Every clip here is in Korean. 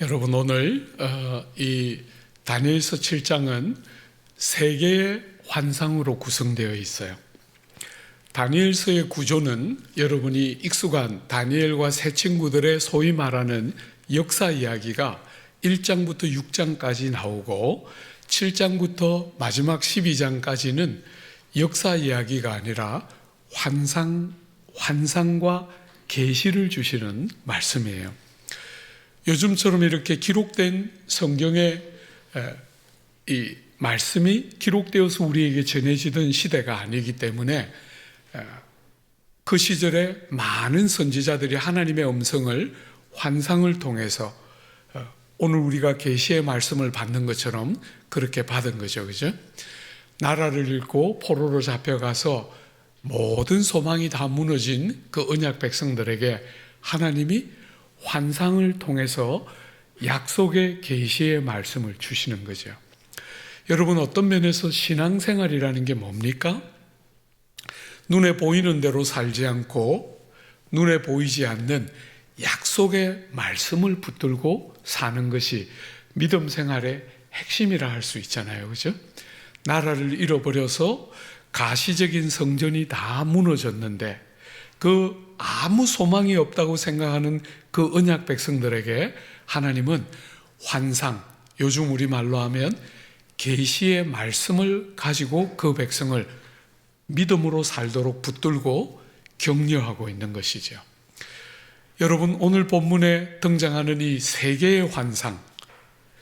여러분, 오늘 이 다니엘서 7장은 세 개의 환상으로 구성되어 있어요. 다니엘서의 구조는 여러분이 익숙한 다니엘과 세 친구들의 소위 말하는 역사 이야기가 1장부터 6장까지 나오고 7장부터 마지막 12장까지는 역사 이야기가 아니라 환상과 계시를 주시는 말씀이에요. 요즘처럼 이렇게 기록된 성경의 이 말씀이 기록되어서 우리에게 전해지던 시대가 아니기 때문에 그 시절에 많은 선지자들이 하나님의 음성을 환상을 통해서 오늘 우리가 계시의 말씀을 받는 것처럼 그렇게 받은 거죠. 그죠? 나라를 잃고 포로로 잡혀가서 모든 소망이 다 무너진 그 언약 백성들에게 하나님이 환상을 통해서 약속의 계시의 말씀을 주시는 거죠. 여러분, 어떤 면에서 신앙생활이라는 게 뭡니까? 눈에 보이는 대로 살지 않고 눈에 보이지 않는 약속의 말씀을 붙들고 사는 것이 믿음 생활의 핵심이라 할 수 있잖아요. 그죠? 나라를 잃어버려서 가시적인 성전이 다 무너졌는데 그 아무 소망이 없다고 생각하는 그 언약 백성들에게 하나님은 환상, 요즘 우리말로 하면 계시의 말씀을 가지고 그 백성을 믿음으로 살도록 붙들고 격려하고 있는 것이죠. 여러분, 오늘 본문에 등장하는 이 세 개의 환상,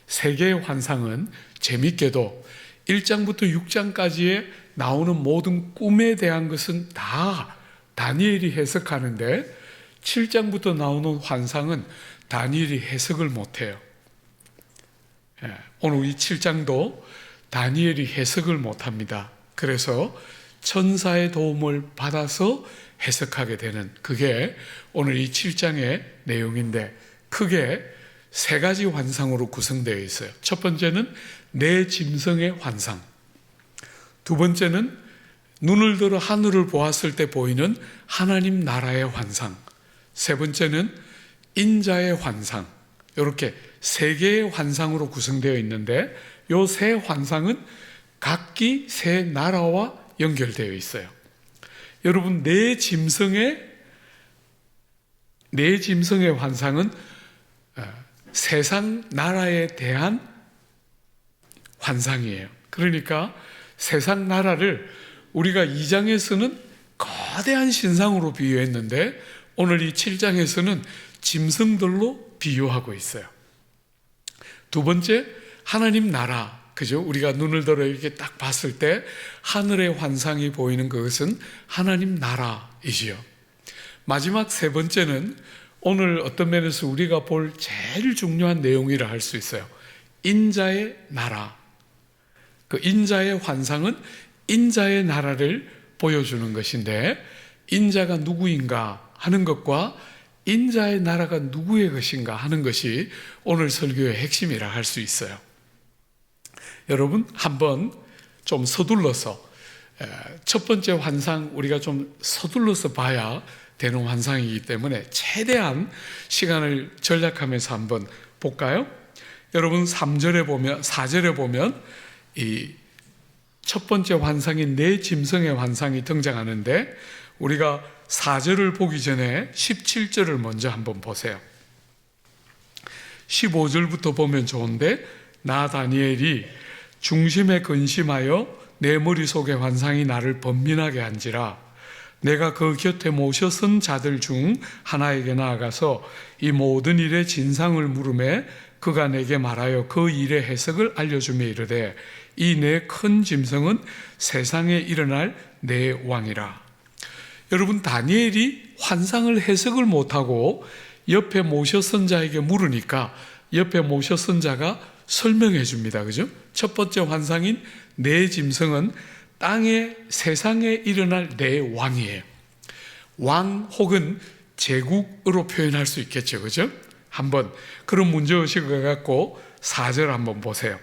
세 개의 환상은 재밌게도 1장부터 6장까지에 나오는 모든 꿈에 대한 것은 다 다니엘이 해석하는데 7장부터 나오는 환상은 다니엘이 해석을 못해요. 오늘 이 7장도 다니엘이 해석을 못합니다. 그래서 천사의 도움을 받아서 해석하게 되는, 그게 오늘 이 7장의 내용인데 크게 세 가지 환상으로 구성되어 있어요. 첫 번째는 내 짐승의 환상, 두 번째는 눈을 들어 하늘을 보았을 때 보이는 하나님 나라의 환상, 세 번째는 인자의 환상. 이렇게 세 개의 환상으로 구성되어 있는데 이 세 환상은 각기 세 나라와 연결되어 있어요. 여러분, 내 짐승의 환상은 세상 나라에 대한 환상이에요. 그러니까 세상 나라를 우리가 2장에서는 거대한 신상으로 비유했는데 오늘 이 7장에서는 짐승들로 비유하고 있어요. 두 번째, 하나님 나라. 그죠? 우리가 눈을 들어 이렇게 딱 봤을 때 하늘의 환상이 보이는 그것은 하나님 나라이지요. 마지막 세 번째는 오늘 어떤 면에서 우리가 볼 제일 중요한 내용이라 할 수 있어요. 인자의 나라. 그 인자의 환상은 인자의 나라를 보여주는 것인데 인자가 누구인가 하는 것과 인자의 나라가 누구의 것인가 하는 것이 오늘 설교의 핵심이라 할 수 있어요. 여러분, 한번 좀 서둘러서 첫 번째 환상 우리가 좀 서둘러서 봐야 되는 환상이기 때문에 최대한 시간을 절약하면서 한번 볼까요? 여러분, 4절에 보면 이 첫 번째 환상인 내 짐승의 환상이 등장하는데 우리가 4절을 보기 전에 17절을 먼저 한번 보세요. 15절부터 보면 좋은데 나 다니엘이 중심에 근심하여 내 머릿속의 환상이 나를 번민하게 한지라 내가 그 곁에 모셔 선 자들 중 하나에게 나아가서 이 모든 일의 진상을 물으매 그가 내게 말하여 그 일의 해석을 알려주며 이르되 이 내 큰 짐승은 세상에 일어날 내 왕이라. 여러분, 다니엘이 환상을 해석을 못하고 옆에 모셔선 자에게 물으니까 옆에 모셔선 자가 설명해 줍니다. 그죠? 첫 번째 환상인 내 짐승은 세상에 일어날 내 왕이에요. 왕 혹은 제국으로 표현할 수 있겠죠. 그죠? 한번 그런 문제의식을 갖고 4절 한번 보세요.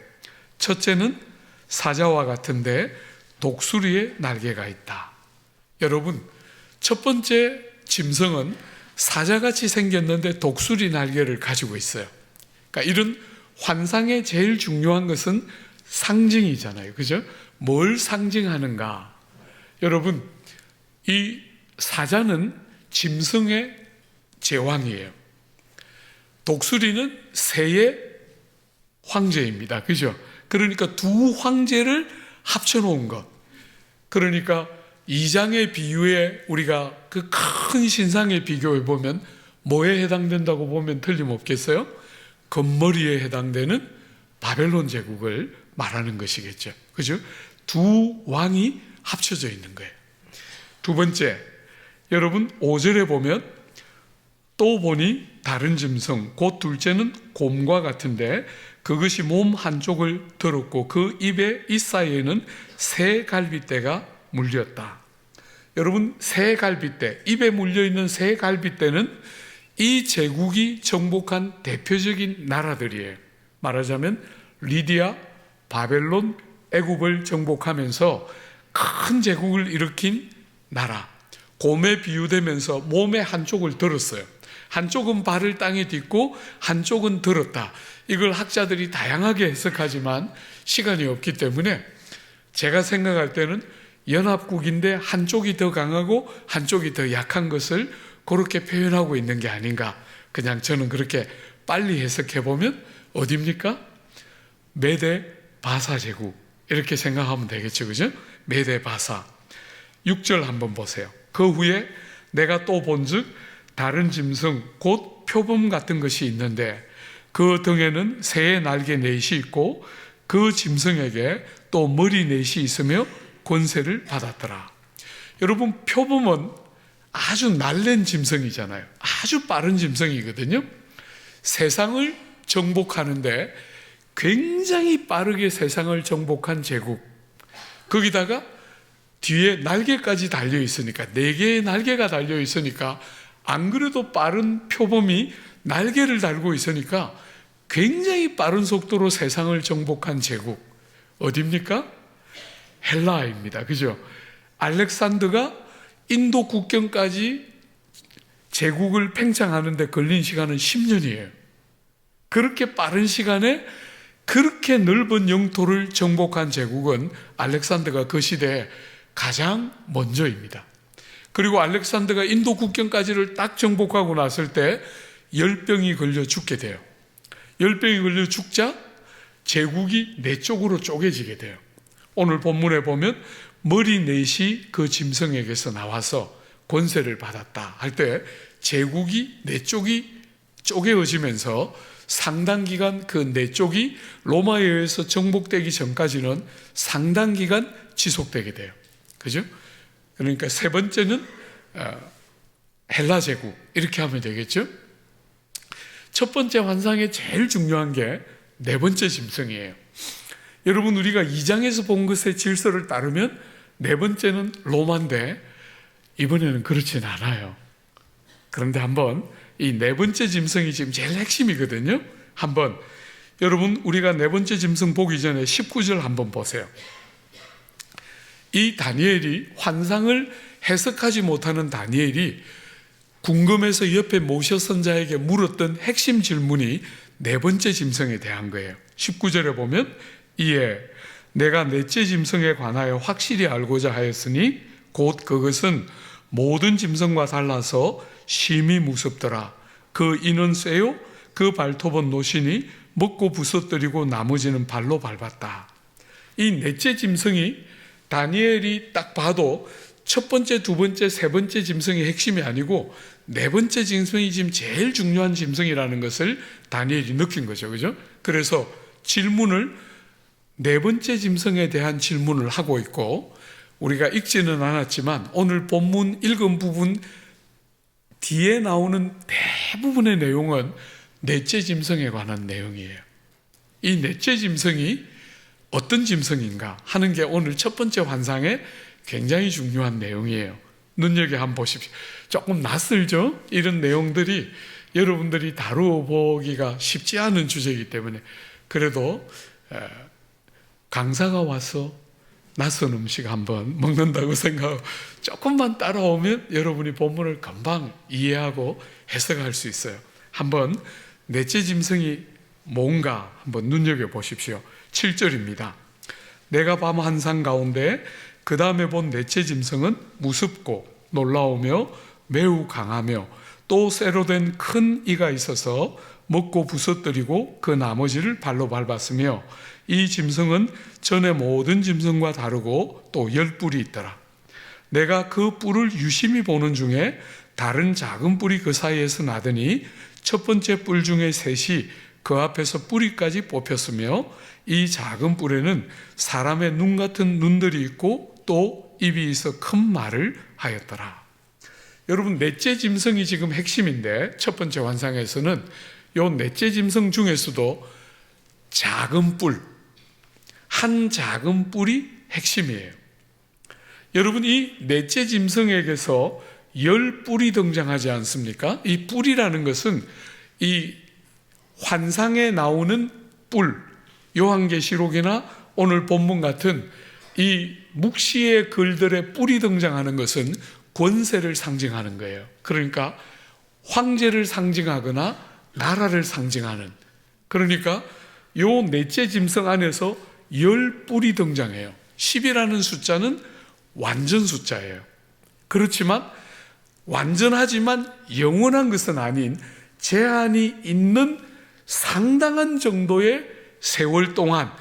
첫째는 사자와 같은데 독수리의 날개가 있다. 여러분, 첫 번째 짐승은 사자같이 생겼는데 독수리 날개를 가지고 있어요. 그러니까 이런 환상의 제일 중요한 것은 상징이잖아요. 그죠? 뭘 상징하는가? 여러분, 이 사자는 짐승의 제왕이에요. 독수리는 새의 황제입니다. 그죠? 그러니까 두 황제를 합쳐놓은 것. 그러니까 2장의 비유에 우리가 그 큰 신상에 비교해 보면 뭐에 해당된다고 보면 틀림없겠어요? 금머리에 해당되는 바벨론 제국을 말하는 것이겠죠. 그죠? 두 왕이 합쳐져 있는 거예요. 두 번째, 여러분 5절에 보면 또 보니 다른 짐승, 곧 둘째는 곰과 같은데 그것이 몸 한쪽을 들었고 그 입에 이 사이에는 새 갈빗대가 물렸다. 여러분, 새 갈빗대, 입에 물려있는 새 갈빗대는 이 제국이 정복한 대표적인 나라들이에요. 말하자면 리디아, 바벨론, 애굽을 정복하면서 큰 제국을 일으킨 나라. 곰에 비유되면서 몸의 한쪽을 들었어요. 한쪽은 발을 땅에 딛고 한쪽은 들었다. 이걸 학자들이 다양하게 해석하지만 시간이 없기 때문에 제가 생각할 때는 연합국인데 한쪽이 더 강하고 한쪽이 더 약한 것을 그렇게 표현하고 있는 게 아닌가. 그냥 저는 그렇게 빨리 해석해보면 어디입니까? 메데 바사 제국, 이렇게 생각하면 되겠죠. 그죠? 메데 바사. 6절 한번 보세요. 그 후에 내가 또 본즉 다른 짐승 곧 표범 같은 것이 있는데 그 등에는 새의 날개 넷이 있고 그 짐승에게 또 머리 넷이 있으며 권세를 받았더라. 여러분, 표범은 아주 날랜 짐승이잖아요. 아주 빠른 짐승이거든요. 세상을 정복하는데 굉장히 빠르게 세상을 정복한 제국. 거기다가 뒤에 날개까지 달려 있으니까, 4개의 날개가 달려 있으니까, 안 그래도 빠른 표범이 날개를 달고 있으니까 굉장히 빠른 속도로 세상을 정복한 제국. 어디입니까? 헬라입니다. 그죠? 알렉산더가 인도 국경까지 제국을 팽창하는데 걸린 시간은 10년이에요. 그렇게 빠른 시간에 그렇게 넓은 영토를 정복한 제국은 알렉산더가 그 시대에 가장 먼저입니다. 그리고 알렉산더가 인도 국경까지를 딱 정복하고 났을 때 열병이 걸려 죽게 돼요. 열병이 걸려 죽자 제국이 4쪽으로 쪼개지게 돼요. 오늘 본문에 보면 머리 넷이 그 짐승에게서 나와서 권세를 받았다 할 때 제국이 4쪽이 쪼개어지면서 상당 기간 그 4쪽이 로마에 의해서 정복되기 전까지는 상당 기간 지속되게 돼요. 그죠? 그러니까 세 번째는 헬라 제국, 이렇게 하면 되겠죠? 첫 번째 환상의 제일 중요한 게 4번째 짐승이에요. 여러분, 우리가 2장에서 본 것의 질서를 따르면 4번째는 로마인데 이번에는 그렇진 않아요. 그런데 한번 이 4번째 짐승이 지금 제일 핵심이거든요. 한번 여러분, 우리가 4번째 짐승 보기 전에 19절 한번 보세요. 이 다니엘이, 환상을 해석하지 못하는 다니엘이 궁금해서 옆에 모셔선 자에게 물었던 핵심 질문이 4번째 짐승에 대한 거예요. 19절에 보면 이에 내가 넷째 짐승에 관하여 확실히 알고자 하였으니 곧 그것은 모든 짐승과 달라서 심히 무섭더라. 그 이는 쇠요 그 발톱은 노시니 먹고 부서뜨리고 나머지는 발로 밟았다. 이 넷째 짐승이 다니엘이 딱 봐도 첫 번째, 두 번째, 세 번째 짐승이 핵심이 아니고 4번째 짐승이 지금 제일 중요한 짐승이라는 것을 다니엘이 느낀 거죠. 그죠? 그래서 질문을 4번째 짐승에 대한 질문을 하고 있고, 우리가 읽지는 않았지만 오늘 본문 읽은 부분 뒤에 나오는 대부분의 내용은 넷째 짐승에 관한 내용이에요. 이 넷째 짐승이 어떤 짐승인가 하는 게 오늘 첫 번째 환상의 굉장히 중요한 내용이에요. 눈여겨 한번 보십시오. 조금 낯설죠? 이런 내용들이 여러분들이 다루어보기가 쉽지 않은 주제이기 때문에, 그래도 강사가 와서 낯선 음식 한번 먹는다고 생각하고 조금만 따라오면 여러분이 본문을 금방 이해하고 해석할 수 있어요. 한번 넷째 짐승이 뭔가 한번 눈여겨보십시오. 7절입니다. 내가 밤 한상 가운데 그 다음에 본 넷째 짐승은 무섭고 놀라우며 매우 강하며 또 쇠로 된 큰 이가 있어서 먹고 부서뜨리고 그 나머지를 발로 밟았으며 이 짐승은 전에 모든 짐승과 다르고 또 10뿔이 있더라. 내가 그 뿔을 유심히 보는 중에 다른 작은 뿔이 그 사이에서 나더니 첫 번째 뿔 중에 셋이 그 앞에서 뿌리까지 뽑혔으며 이 작은 뿔에는 사람의 눈 같은 눈들이 있고 또 입이 있어 큰 말을 하였더라. 여러분, 넷째 짐승이 지금 핵심인데 첫 번째 환상에서는 요 넷째 짐승 중에서도 작은 뿔, 한 작은 뿔이 핵심이에요. 여러분, 이 넷째 짐승에게서 10뿔이 등장하지 않습니까? 이 뿔이라는 것은 이 환상에 나오는 뿔, 요한계시록이나 오늘 본문 같은 이 묵시의 글들의 뿔이 등장하는 것은 권세를 상징하는 거예요. 그러니까 황제를 상징하거나 나라를 상징하는, 그러니까 요 넷째 짐승 안에서 10뿔이 등장해요. 10이라는 숫자는 완전 숫자예요. 그렇지만 완전하지만 영원한 것은 아닌 제한이 있는 상당한 정도의 세월 동안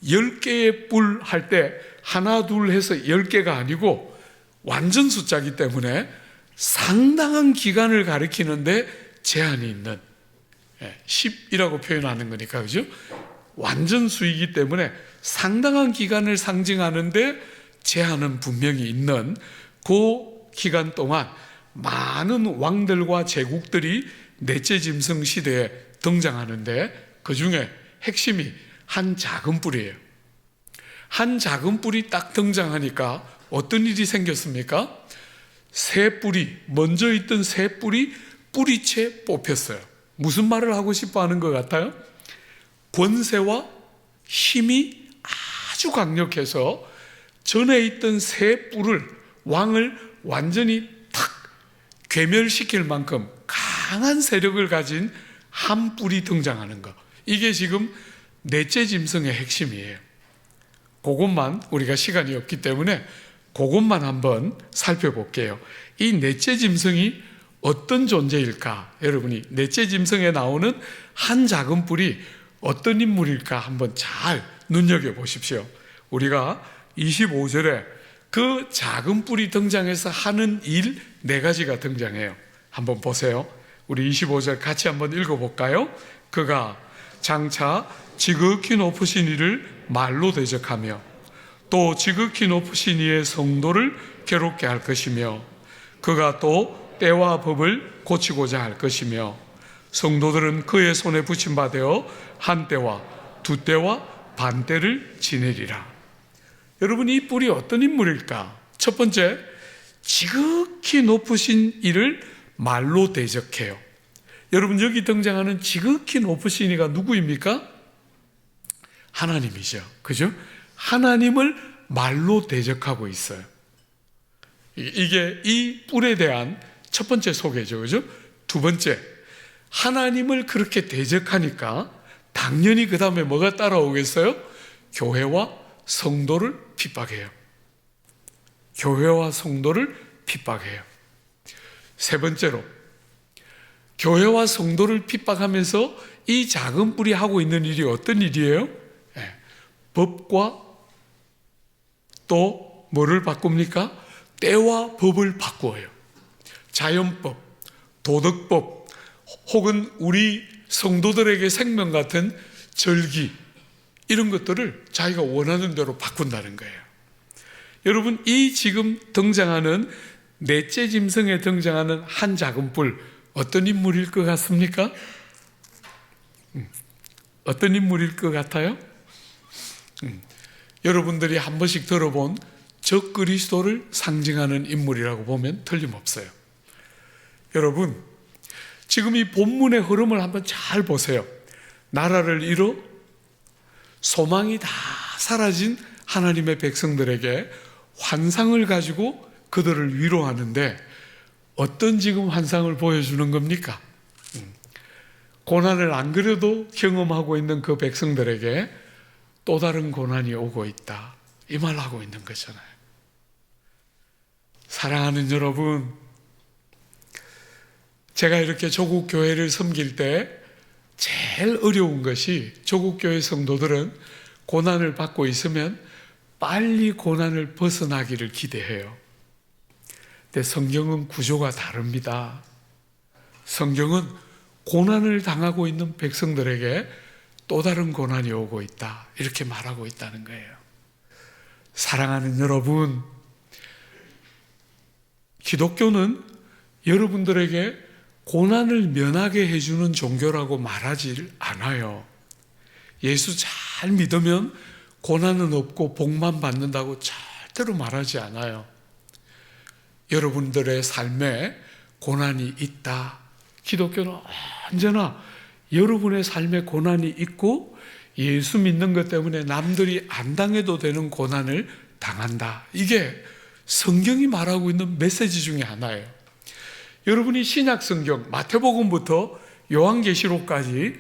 10개의 뿔 할 때 하나 둘 해서 10개가 아니고 완전 숫자이기 때문에 상당한 기간을 가리키는데 제한이 있는 10이라고 표현하는 거니까, 그죠? 완전 수이기 때문에 상당한 기간을 상징하는데 제한은 분명히 있는 그 기간 동안 많은 왕들과 제국들이 넷째 짐승 시대에 등장하는데 그 중에 핵심이 한 작은 뿔이에요. 한 작은 뿔이 딱 등장하니까 어떤 일이 생겼습니까? 새 뿔이, 먼저 있던 새 뿔이 뿌리채 뽑혔어요. 무슨 말을 하고 싶어 하는 것 같아요? 권세와 힘이 아주 강력해서 전에 있던 새 뿔을, 왕을 완전히 탁 괴멸시킬 만큼 강한 세력을 가진 한 뿔이 등장하는 것. 이게 지금 넷째 짐승의 핵심이에요. 그것만, 우리가 시간이 없기 때문에 그것만 한번 살펴볼게요. 이 넷째 짐승이 어떤 존재일까? 여러분이 넷째 짐승에 나오는 한 작은 뿔이 어떤 인물일까 한번 잘 눈여겨보십시오. 우리가 25절에 그 작은 뿔이 등장해서 하는 일 4가지가 등장해요. 한번 보세요. 우리 25절 같이 한번 읽어볼까요? 그가 장차 지극히 높으신 이를 말로 대적하며 또 지극히 높으신 이의 성도를 괴롭게 할 것이며 그가 또 때와 법을 고치고자 할 것이며 성도들은 그의 손에 붙임 바 되어 한 때와 두 때와 반 때를 지내리라. 여러분, 이 뿔이 어떤 인물일까? 첫 번째, 지극히 높으신 이를 말로 대적해요. 여러분, 여기 등장하는 지극히 높으신 이가 누구입니까? 하나님이죠. 그죠? 하나님을 말로 대적하고 있어요. 이게 이 뿔에 대한 첫 번째 소개죠. 그죠? 두 번째, 하나님을 그렇게 대적하니까 당연히 그 다음에 뭐가 따라오겠어요? 교회와 성도를 핍박해요. 교회와 성도를 핍박해요. 세 번째로, 교회와 성도를 핍박하면서 이 작은 뿔이 하고 있는 일이 어떤 일이에요? 법과 또 뭐를 바꿉니까? 때와 법을 바꾸어요. 자연법, 도덕법, 혹은 우리 성도들에게 생명 같은 절기, 이런 것들을 자기가 원하는 대로 바꾼다는 거예요. 여러분, 이 지금 등장하는 넷째 짐승에 등장하는 한 작은 뿔, 어떤 인물일 것 같습니까? 어떤 인물일 것 같아요? 여러분들이 한 번씩 들어본 적그리스도를 상징하는 인물이라고 보면 틀림없어요. 여러분, 지금 이 본문의 흐름을 한번 잘 보세요. 나라를 잃어 소망이 다 사라진 하나님의 백성들에게 환상을 가지고 그들을 위로하는데 어떤 지금 환상을 보여주는 겁니까? 고난을 안 그래도 경험하고 있는 그 백성들에게 또 다른 고난이 오고 있다, 이 말 하고 있는 거잖아요. 사랑하는 여러분, 제가 이렇게 조국 교회를 섬길 때 제일 어려운 것이, 조국 교회 성도들은 고난을 받고 있으면 빨리 고난을 벗어나기를 기대해요. 근데 성경은 구조가 다릅니다. 성경은 고난을 당하고 있는 백성들에게 또 다른 고난이 오고 있다, 이렇게 말하고 있다는 거예요. 사랑하는 여러분, 기독교는 여러분들에게 고난을 면하게 해주는 종교라고 말하지 않아요. 예수 잘 믿으면 고난은 없고 복만 받는다고 절대로 말하지 않아요. 여러분들의 삶에 고난이 있다. 기독교는 언제나 여러분의 삶에 고난이 있고 예수 믿는 것 때문에 남들이 안 당해도 되는 고난을 당한다. 이게 성경이 말하고 있는 메시지 중에 하나예요. 여러분이 신약 성경 마태복음부터 요한계시록까지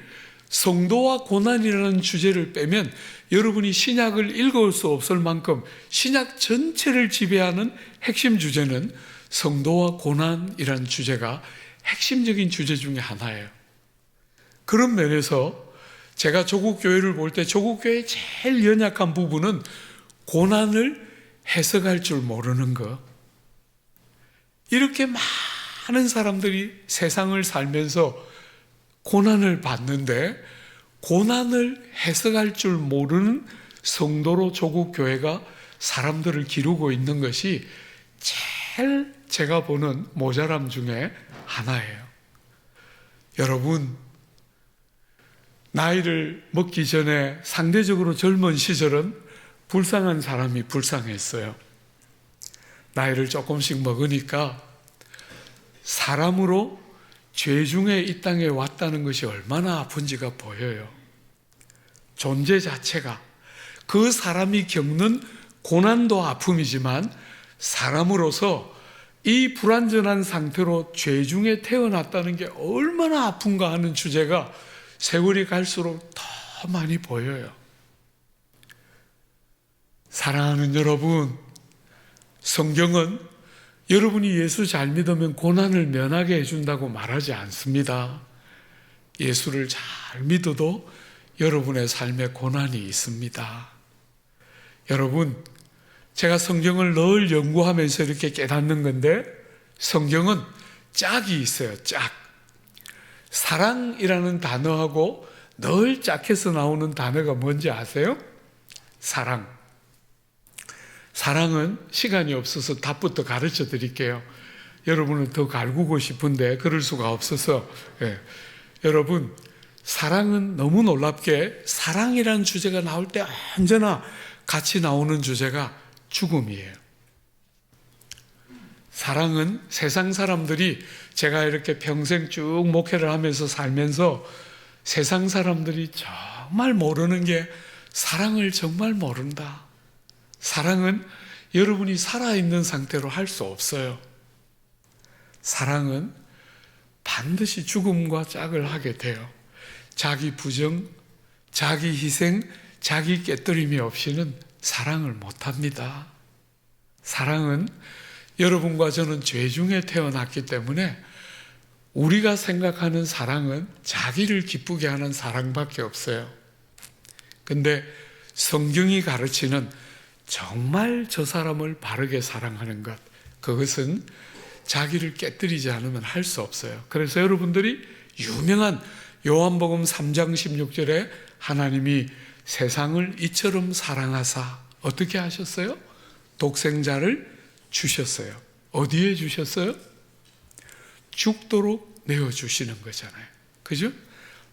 성도와 고난이라는 주제를 빼면 여러분이 신약을 읽을 수 없을 만큼 신약 전체를 지배하는 핵심 주제는 성도와 고난이라는 주제가 핵심적인 주제 중에 하나예요. 그런 면에서 제가 조국교회를 볼 때 조국교회의 제일 연약한 부분은 고난을 해석할 줄 모르는 것. 이렇게 많은 사람들이 세상을 살면서 고난을 받는데 고난을 해석할 줄 모르는 성도로 조국교회가 사람들을 기르고 있는 것이 제일 제가 보는 모자람 중에 하나예요. 여러분, 나이를 먹기 전에 상대적으로 젊은 시절은 불쌍한 사람이 불쌍했어요. 나이를 조금씩 먹으니까 사람으로 죄 중에 이 땅에 왔다는 것이 얼마나 아픈지가 보여요. 존재 자체가, 그 사람이 겪는 고난도 아픔이지만 사람으로서 이 불완전한 상태로 죄 중에 태어났다는 게 얼마나 아픈가 하는 주제가 세월이 갈수록 더 많이 보여요. 사랑하는 여러분, 성경은 여러분이 예수 잘 믿으면 고난을 면하게 해준다고 말하지 않습니다. 예수를 잘 믿어도 여러분의 삶에 고난이 있습니다. 여러분, 제가 성경을 늘 연구하면서 이렇게 깨닫는 건데, 성경은 짝이 있어요. 짝. 사랑이라는 단어하고 늘 짝해서 나오는 단어가 뭔지 아세요? 사랑. 사랑은 시간이 없어서 답부터 가르쳐 드릴게요. 여러분은 더 갈구고 싶은데 그럴 수가 없어서. 여러분, 사랑은 너무 놀랍게 사랑이라는 주제가 나올 때 언제나 같이 나오는 주제가 죽음이에요. 사랑은 세상 사람들이, 제가 이렇게 평생 쭉 목회를 하면서 살면서 세상 사람들이 정말 모르는 게 사랑을 정말 모른다. 사랑은 여러분이 살아있는 상태로 할 수 없어요. 사랑은 반드시 죽음과 짝을 하게 돼요. 자기 부정, 자기 희생, 자기 깨뜨림이 없이는 사랑을 못합니다. 사랑은 여러분과 저는 죄 중에 태어났기 때문에 우리가 생각하는 사랑은 자기를 기쁘게 하는 사랑밖에 없어요. 근데 성경이 가르치는 정말 저 사람을 바르게 사랑하는 것, 그것은 자기를 깨뜨리지 않으면 할 수 없어요. 그래서 여러분들이 유명한 요한복음 3장 16절에 하나님이 세상을 이처럼 사랑하사 어떻게 하셨어요? 독생자를 주셨어요. 어디에 주셨어요? 죽도록 내어주시는 거잖아요. 그죠?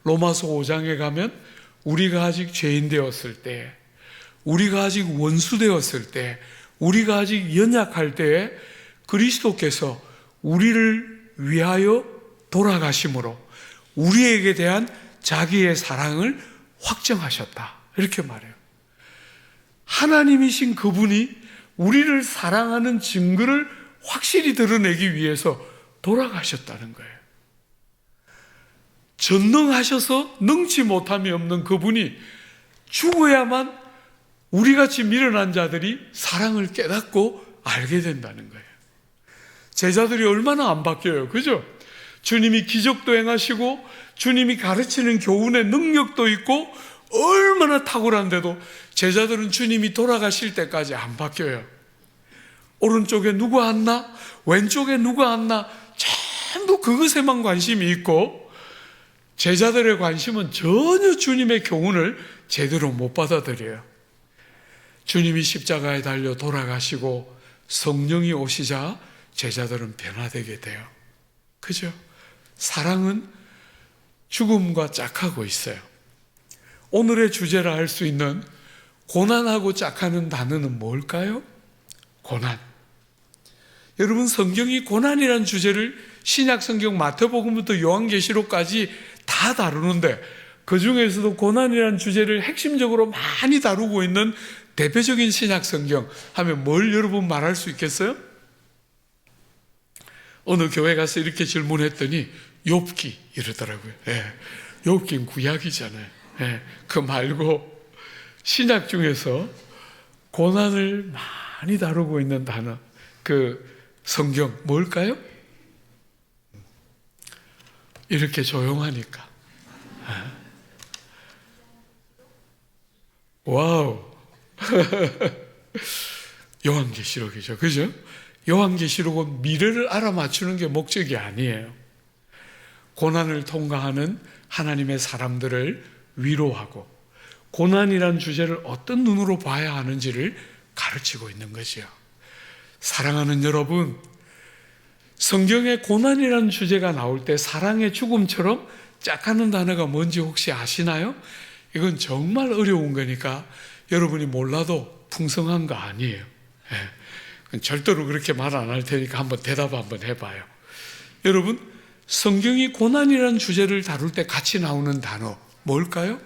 로마서 5장에 가면 우리가 아직 죄인 되었을 때, 우리가 아직 원수 되었을 때, 우리가 아직 연약할 때에 그리스도께서 우리를 위하여 돌아가심으로 우리에게 대한 자기의 사랑을 확정하셨다, 이렇게 말해요. 하나님이신 그분이 우리를 사랑하는 증거를 확실히 드러내기 위해서 돌아가셨다는 거예요. 전능하셔서 능치 못함이 없는 그분이 죽어야만 우리같이 미련한 자들이 사랑을 깨닫고 알게 된다는 거예요. 제자들이 얼마나 안 바뀌어요, 그죠? 주님이 기적도 행하시고 주님이 가르치는 교훈의 능력도 있고 얼마나 탁월한데도 제자들은 주님이 돌아가실 때까지 안 바뀌어요. 오른쪽에 누가 앉나 왼쪽에 누가 앉나 전부 그것에만 관심이 있고 제자들의 관심은 전혀 주님의 교훈을 제대로 못 받아들여요. 주님이 십자가에 달려 돌아가시고 성령이 오시자 제자들은 변화되게 돼요. 그죠? 사랑은 죽음과 짝하고 있어요. 오늘의 주제라 할 수 있는 고난하고 짝하는 단어는 뭘까요? 고난. 여러분, 성경이 고난이라는 주제를 신약 성경 마태복음부터 요한계시록까지 다 다루는데 그 중에서도 고난이라는 주제를 핵심적으로 많이 다루고 있는 대표적인 신약 성경 하면 뭘 여러분 말할 수 있겠어요? 어느 교회 가서 이렇게 질문했더니 욥기 이러더라고요. 욥기는 구약이잖아요. 그 말고 신약 중에서 고난을 많이 다루고 있는 단어, 그 성경 뭘까요? 이렇게 조용하니까. 와우. 요한계시록이죠. 그죠? 요한계시록은 미래를 알아맞추는 게 목적이 아니에요. 고난을 통과하는 하나님의 사람들을 위로하고 고난이란 주제를 어떤 눈으로 봐야 하는지를 가르치고 있는 거죠. 사랑하는 여러분, 성경에 고난이라는 주제가 나올 때 사랑의 죽음처럼 짝하는 단어가 뭔지 혹시 아시나요? 이건 정말 어려운 거니까 여러분이 몰라도 풍성한 거 아니에요. 절대로 그렇게 말 안 할 테니까 한번 대답 한번 해봐요. 여러분, 성경이 고난이라는 주제를 다룰 때 같이 나오는 단어 뭘까요?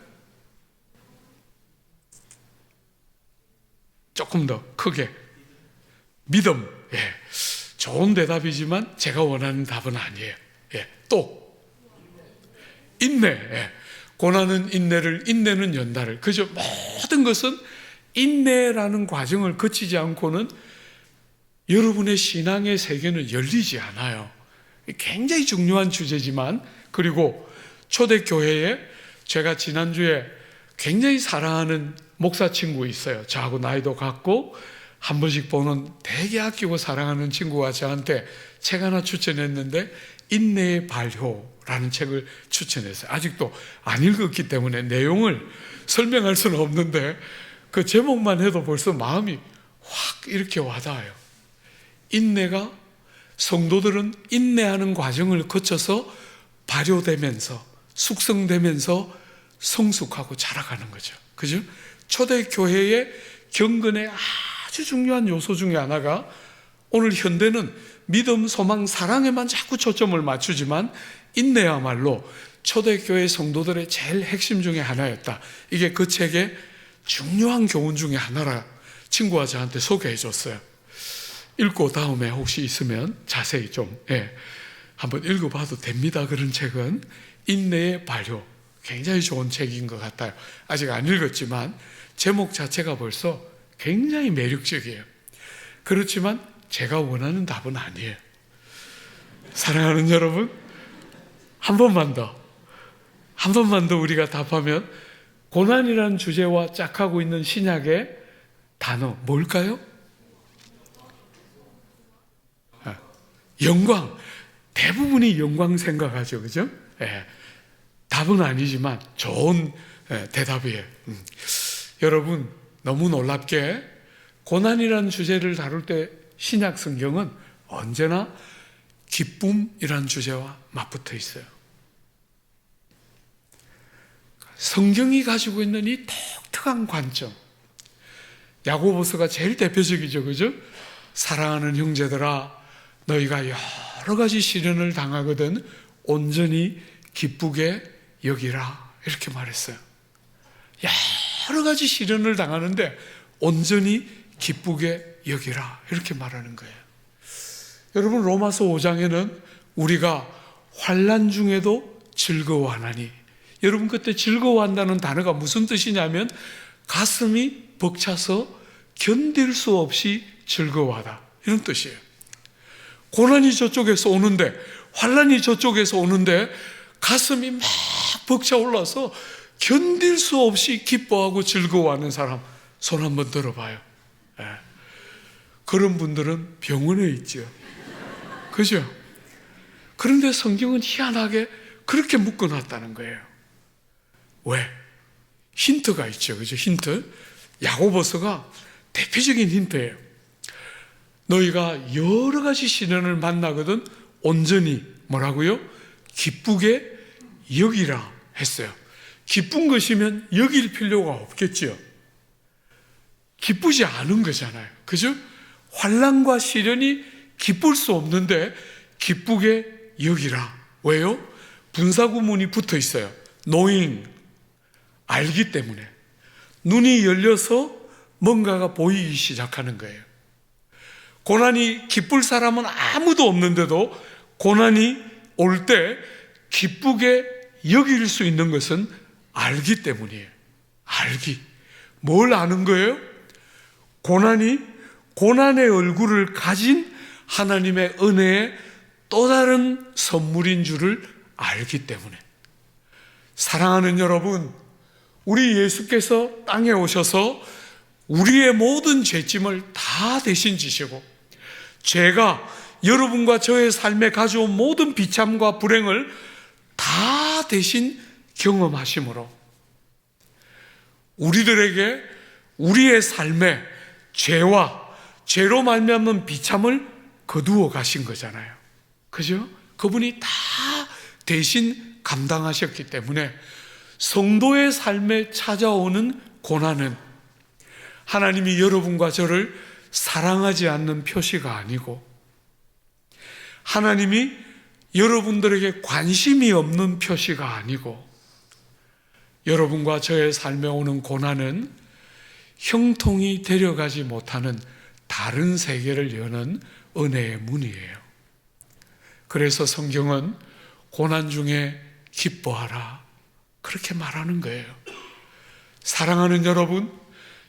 조금 더 크게. 믿음. 좋은 대답이지만 제가 원하는 답은 아니에요. 또 인내. 고난은 인내를, 인내는 연단을. 그죠? 모든 것은 인내라는 과정을 거치지 않고는 여러분의 신앙의 세계는 열리지 않아요. 굉장히 중요한 주제지만, 그리고 초대교회에 제가 지난주에 굉장히 사랑하는 목사 친구 있어요. 저하고 나이도 같고 한 번씩 보는 되게 아끼고 사랑하는 친구가 저한테 책 하나 추천했는데 인내의 발효라는 책을 추천했어요. 아직도 안 읽었기 때문에 내용을 설명할 수는 없는데 그 제목만 해도 벌써 마음이 확 이렇게 와닿아요. 인내가, 성도들은 인내하는 과정을 거쳐서 발효되면서 숙성되면서 성숙하고 자라가는 거죠. 그죠? 초대교회의 경건의 아주 중요한 요소 중에 하나가, 오늘 현대는 믿음, 소망, 사랑에만 자꾸 초점을 맞추지만 인내야말로 초대교회 성도들의 제일 핵심 중에 하나였다. 이게 그 책의 중요한 교훈 중에 하나라 친구가 저한테 소개해 줬어요. 읽고 다음에 혹시 있으면 자세히 좀 한번 읽어봐도 됩니다. 그런 책은 인내의 발효, 굉장히 좋은 책인 것 같아요. 아직 안 읽었지만 제목 자체가 벌써 굉장히 매력적이에요. 그렇지만 제가 원하는 답은 아니에요. 사랑하는 여러분, 한 번만 더 우리가 답하면 고난이라는 주제와 짝하고 있는 신약의 단어 뭘까요? 영광. 대부분이 영광 생각하죠. 그죠? 답은 아니지만 좋은 대답이에요. 여러분, 너무 놀랍게 고난이라는 주제를 다룰 때 신약 성경은 언제나 기쁨이라는 주제와 맞붙어 있어요. 성경이 가지고 있는 이 독특한 관점, 야고보서가 제일 대표적이죠. 그죠? 사랑하는 형제들아, 너희가 여러 가지 시련을 당하거든 온전히 기쁘게 여기라, 이렇게 말했어요. 여러 가지 시련을 당하는데 온전히 기쁘게 여기라, 이렇게 말하는 거예요. 여러분, 로마서 5장에는 우리가 환난 중에도 즐거워하나니. 여러분, 그때 즐거워한다는 단어가 무슨 뜻이냐면 가슴이 벅차서 견딜 수 없이 즐거워하다, 이런 뜻이에요. 고난이 저쪽에서 오는데, 환난이 저쪽에서 오는데 가슴이 막 벅차올라서 견딜 수 없이 기뻐하고 즐거워하는 사람 손 한번 들어봐요. 예. 그런 분들은 병원에 있죠. 그죠? 그런데 성경은 희한하게 그렇게 묶어놨다는 거예요. 왜? 힌트가 있죠. 그죠? 힌트. 야고보서가 대표적인 힌트예요. 너희가 여러 가지 시련을 만나거든 온전히 뭐라고요? 기쁘게 여기라 했어요. 기쁜 것이면 여길 필요가 없겠죠. 기쁘지 않은 거잖아요. 그죠? 환난과 시련이 기쁠 수 없는데 기쁘게 여기라. 왜요? 분사구문이 붙어 있어요. knowing, 알기 때문에. 눈이 열려서 뭔가가 보이기 시작하는 거예요. 고난이 기쁠 사람은 아무도 없는데도 고난이 올 때 기쁘게 여길 수 있는 것은 알기 때문이에요. 알기. 뭘 아는 거예요? 고난이 고난의 얼굴을 가진 하나님의 은혜의 또 다른 선물인 줄을 알기 때문에. 사랑하는 여러분, 우리 예수께서 땅에 오셔서 우리의 모든 죄짐을 다 대신 지시고 죄가 여러분과 저의 삶에 가져온 모든 비참과 불행을 다 대신 경험하심으로 우리들에게 우리의 삶에 죄와 죄로 말미암은 비참을 거두어 가신 거잖아요. 그죠? 그분이 다 대신 감당하셨기 때문에 성도의 삶에 찾아오는 고난은 하나님이 여러분과 저를 사랑하지 않는 표시가 아니고 하나님이 여러분들에게 관심이 없는 표시가 아니고 여러분과 저의 삶에 오는 고난은 형통이 데려가지 못하는 다른 세계를 여는 은혜의 문이에요. 그래서 성경은 고난 중에 기뻐하라 그렇게 말하는 거예요. 사랑하는 여러분,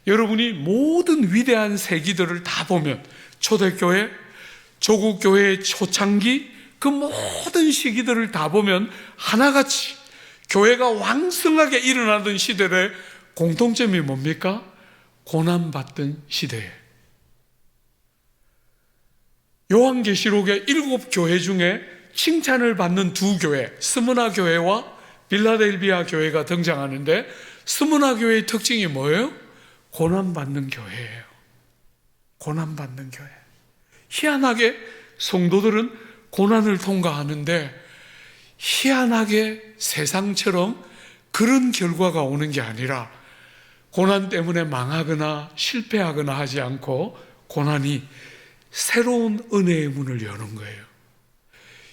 여러분이 모든 위대한 세기들을 다 보면 초대교회, 조국교회의 초창기 그 모든 시기들을 다 보면 하나같이 교회가 왕성하게 일어나던 시대의 공통점이 뭡니까? 고난받던 시대예요. 요한계시록의 7교회 중에 칭찬을 받는 2교회, 스무나 교회와 빌라델비아 교회가 등장하는데 스무나 교회의 특징이 뭐예요? 고난받는 교회예요. 고난받는 교회. 희한하게 성도들은 고난을 통과하는데 희한하게 세상처럼 그런 결과가 오는 게 아니라 고난 때문에 망하거나 실패하거나 하지 않고 고난이 새로운 은혜의 문을 여는 거예요.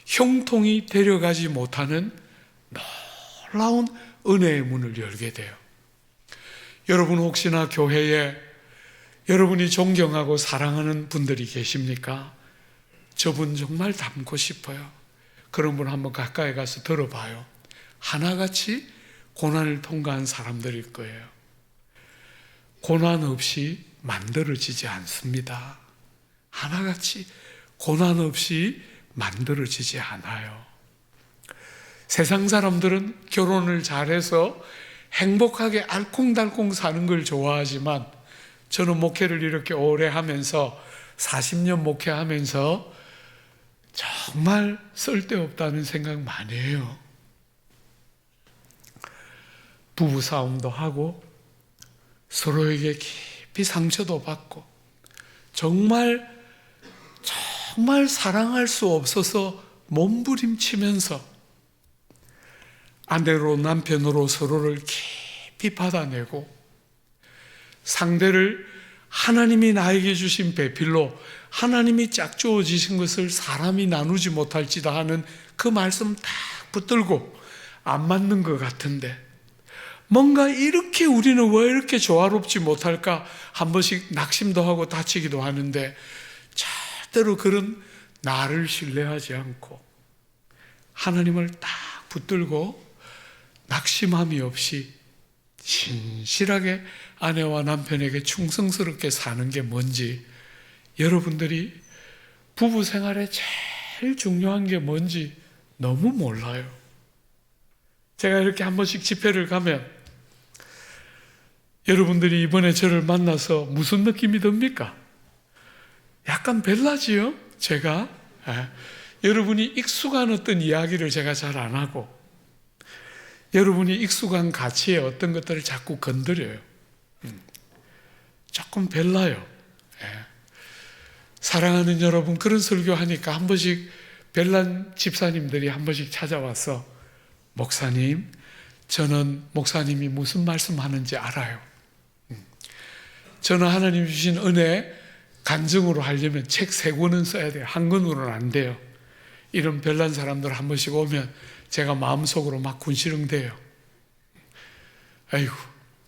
형통이 데려가지 못하는 놀라운 은혜의 문을 열게 돼요. 여러분 혹시나 교회에 여러분이 존경하고 사랑하는 분들이 계십니까? 저분 정말 닮고 싶어요. 그런 분 한번 가까이 가서 들어봐요. 하나같이 고난을 통과한 사람들일 거예요. 고난 없이 만들어지지 않습니다. 하나같이 고난 없이 만들어지지 않아요. 세상 사람들은 결혼을 잘해서 행복하게 알콩달콩 사는 걸 좋아하지만 저는 목회를 이렇게 오래 하면서 40년 목회하면서 정말 쓸데없다는 생각 많이 해요. 부부싸움도 하고 서로에게 깊이 상처도 받고 정말 사랑할 수 없어서 몸부림치면서 아내로 남편으로 서로를 깊이 받아내고 상대를 하나님이 나에게 주신 배필로 하나님이 짝주어 지신 것을 사람이 나누지 못할지다 하는 그 말씀 딱 붙들고 안 맞는 것 같은데 뭔가 이렇게 우리는 왜 이렇게 조화롭지 못할까 한 번씩 낙심도 하고 다치기도 하는데 절대로 그런 나를 신뢰하지 않고 하나님을 딱 붙들고 낙심함이 없이 신실하게 아내와 남편에게 충성스럽게 사는 게 뭔지, 여러분들이 부부 생활에 제일 중요한 게 뭔지 너무 몰라요. 제가 이렇게 한 번씩 집회를 가면 여러분들이 이번에 저를 만나서 무슨 느낌이 듭니까? 약간 벨라지요? 제가 여러분이 익숙한 어떤 이야기를 제가 잘 안 하고 여러분이 익숙한 가치의 어떤 것들을 자꾸 건드려요. 조금 벨라요. 사랑하는 여러분, 그런 설교하니까 한 번씩 벨란 집사님들이 한 번씩 찾아와서 목사님, 저는 목사님이 무슨 말씀하는지 알아요. 저는 하나님 주신 은혜 간증으로 하려면 책 3권은 써야 돼요. 한 권으로는 안 돼요. 이런 별난 사람들 한 번씩 오면 제가 마음속으로 막 군시렁대요. 아이고,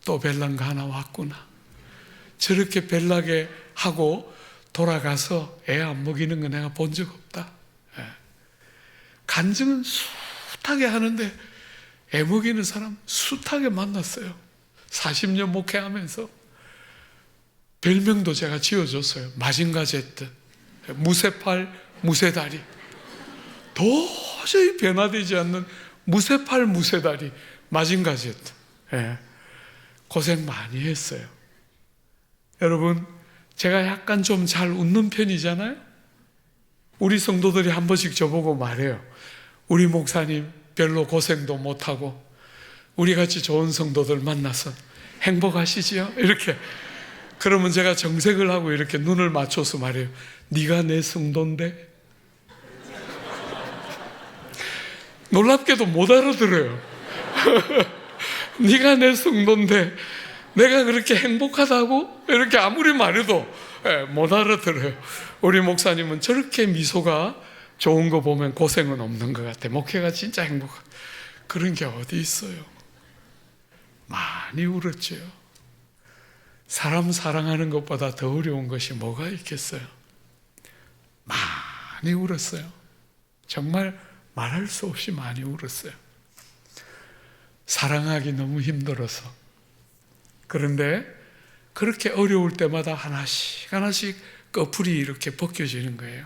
또 별난가 하나 왔구나. 저렇게 별나게 하고 돌아가서 애 안 먹이는 거 내가 본 적 없다. 간증은 숱하게 하는데 애 먹이는 사람 숱하게 만났어요. 40년 목회하면서. 별명도 제가 지어줬어요. 마징가제트, 무쇠팔, 무쇠다리. 도저히 변화되지 않는 무쇠팔, 무쇠다리, 마징가제트. 고생 많이 했어요. 여러분, 제가 약간 좀 잘 웃는 편이잖아요. 우리 성도들이 한 번씩 저보고 말해요. 우리 목사님 별로 고생도 못하고 우리같이 좋은 성도들 만나서 행복하시지요? 이렇게. 그러면 제가 정색을 하고 이렇게 눈을 맞춰서 말해요. 네가 내 성도인데? 놀랍게도 못 알아들어요. 네가 내 성도인데 내가 그렇게 행복하다고? 이렇게 아무리 말해도 못 알아들어요. 우리 목사님은 저렇게 미소가 좋은 거 보면 고생은 없는 것 같아. 목회가 진짜 행복한. 그런 게 어디 있어요. 많이 울었죠. 사람 사랑하는 것보다 더 어려운 것이 뭐가 있겠어요. 많이 울었어요. 정말 말할 수 없이 많이 울었어요. 사랑하기 너무 힘들어서. 그런데 그렇게 어려울 때마다 하나씩 하나씩 꺼풀이 이렇게 벗겨지는 거예요.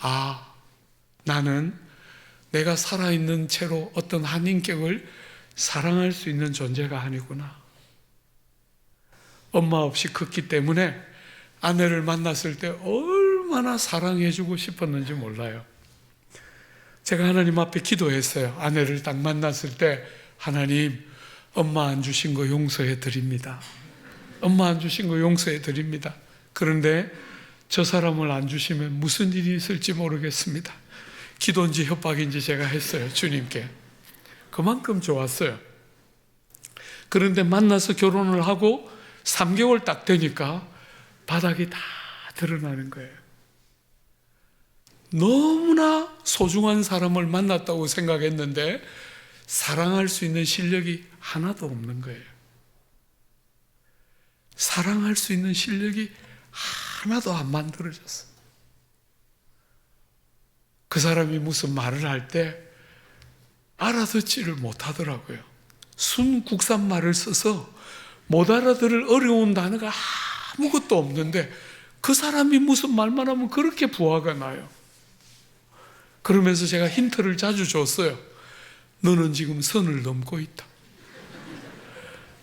아, 나는 내가 살아있는 채로 어떤 한 인격을 사랑할 수 있는 존재가 아니구나. 엄마 없이 컸기 때문에 아내를 만났을 때 얼마나 사랑해주고 싶었는지 몰라요. 제가 하나님 앞에 기도했어요. 아내를 딱 만났을 때 하나님, 엄마 안 주신 거 용서해 드립니다. 엄마 안 주신 거 용서해 드립니다. 그런데 저 사람을 안 주시면 무슨 일이 있을지 모르겠습니다. 기도인지 협박인지 제가 했어요. 주님께. 그만큼 좋았어요. 그런데 만나서 결혼을 하고 3개월 딱 되니까 바닥이 다 드러나는 거예요. 너무나 소중한 사람을 만났다고 생각했는데 사랑할 수 있는 실력이 하나도 없는 거예요. 사랑할 수 있는 실력이 하나도 안 만들어졌어요. 그 사람이 무슨 말을 할 때 알아듣지를 못하더라고요. 순 국산말을 써서 못 알아들을 어려운 단어가 아무것도 없는데 그 사람이 무슨 말만 하면 그렇게 부화가 나요. 그러면서 제가 힌트를 자주 줬어요. 너는 지금 선을 넘고 있다.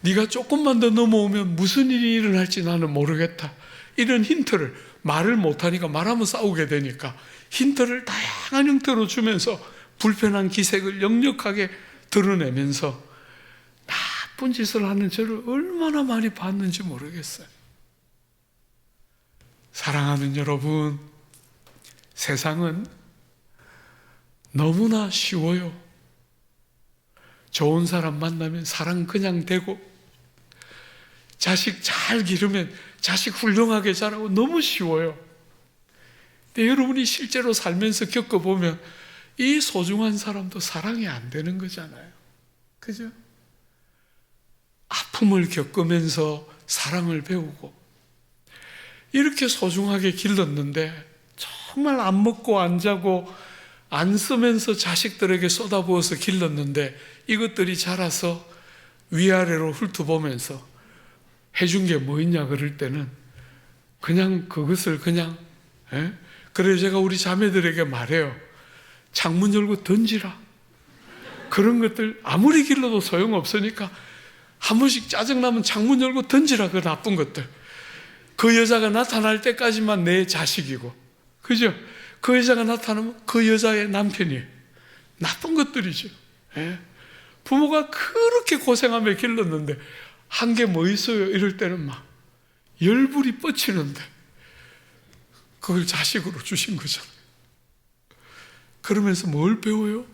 네가 조금만 더 넘어오면 무슨 일이 일어날지 나는 모르겠다. 이런 힌트를, 말을 못하니까 말하면 싸우게 되니까 힌트를 다양한 형태로 주면서 불편한 기색을 역력하게 드러내면서 나쁜 짓을 하는 저를 얼마나 많이 봤는지 모르겠어요. 사랑하는 여러분, 세상은 너무나 쉬워요. 좋은 사람 만나면 사랑 그냥 되고, 자식 잘 기르면 자식 훌륭하게 자라고 너무 쉬워요. 근데 여러분이 실제로 살면서 겪어보면 이 소중한 사람도 사랑이 안 되는 거잖아요. 그죠? 아픔을 겪으면서 사랑을 배우고 이렇게 소중하게 길렀는데 정말 안 먹고 안 자고 안 쓰면서 자식들에게 쏟아부어서 길렀는데 이것들이 자라서 위아래로 훑어보면서 해준 게 뭐 있냐 그럴 때는 그냥 그것을 그냥 그래서 제가 우리 자매들에게 말해요. 창문 열고 던지라. 그런 것들 아무리 길러도 소용없으니까 한 번씩 짜증나면 창문 열고 던지라. 그 나쁜 것들. 그 여자가 나타날 때까지만 내 자식이고, 그죠? 그 여자가 나타나면 그 여자의 남편이에요. 나쁜 것들이죠. 부모가 그렇게 고생하며 길렀는데 한 게 뭐 있어요? 이럴 때는 막 열불이 뻗치는데 그걸 자식으로 주신 거잖아요. 그러면서 뭘 배워요?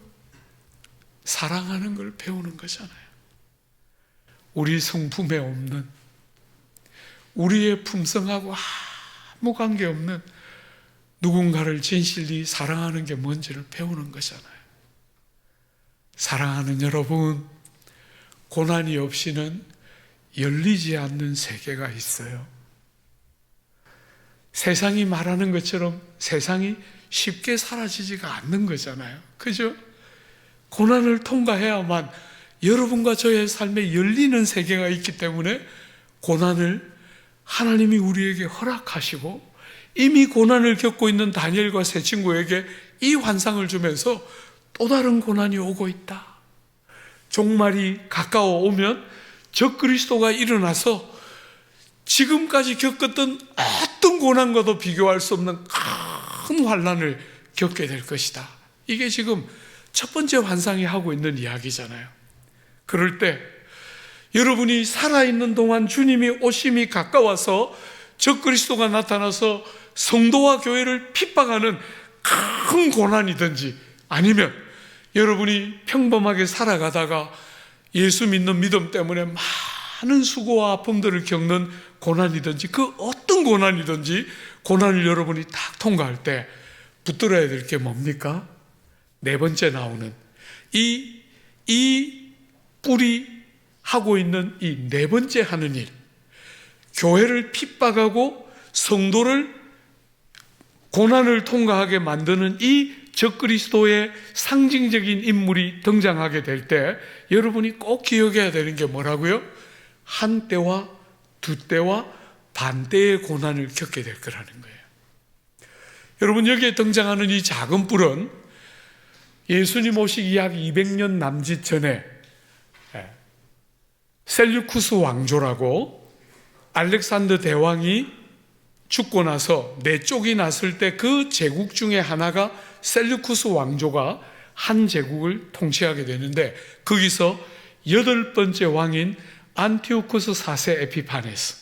사랑하는 걸 배우는 거잖아요. 우리 성품에 없는, 우리의 품성하고 아무 관계없는 누군가를 진실히 사랑하는 게 뭔지를 배우는 거잖아요. 사랑하는 여러분, 고난이 없이는 열리지 않는 세계가 있어요. 세상이 말하는 것처럼 세상이 쉽게 사라지지가 않는 거잖아요. 그죠? 고난을 통과해야만 여러분과 저의 삶에 열리는 세계가 있기 때문에 고난을 하나님이 우리에게 허락하시고 이미 고난을 겪고 있는 다니엘과 세 친구에게 이 환상을 주면서 또 다른 고난이 오고 있다. 종말이 가까워 오면 적그리스도가 일어나서 지금까지 겪었던 어떤 고난과도 비교할 수 없는 큰 환난을 겪게 될 것이다. 이게 지금 첫 번째 환상이 하고 있는 이야기잖아요. 그럴 때 여러분이 살아있는 동안 주님이 오심이 가까워서 적그리스도가 나타나서 성도와 교회를 핍박하는 큰 고난이든지 아니면 여러분이 평범하게 살아가다가 예수 믿는 믿음 때문에 많은 수고와 아픔들을 겪는 고난이든지 그 어떤 고난이든지 고난을 여러분이 딱 통과할 때 붙들어야 될 게 뭡니까? 네 번째 나오는 이 뿔이 하고 있는 이 네 번째 하는 일, 교회를 핍박하고 성도를 고난을 통과하게 만드는 이 적그리스도의 상징적인 인물이 등장하게 될 때 여러분이 꼭 기억해야 되는 게 뭐라고요? 한 때와 두 때와 반 때의 고난을 겪게 될 거라는 거예요. 여러분, 여기에 등장하는 이 작은 뿔은 예수님 오시기 약 200년 남짓 전에 셀류쿠스 왕조라고 알렉산더 대왕이 죽고 나서 네 쪽이 났을 때 그 제국 중에 하나가 셀류쿠스 왕조가 한 제국을 통치하게 되는데 거기서 8번째 왕인 안티오쿠스 4세 에피파네스,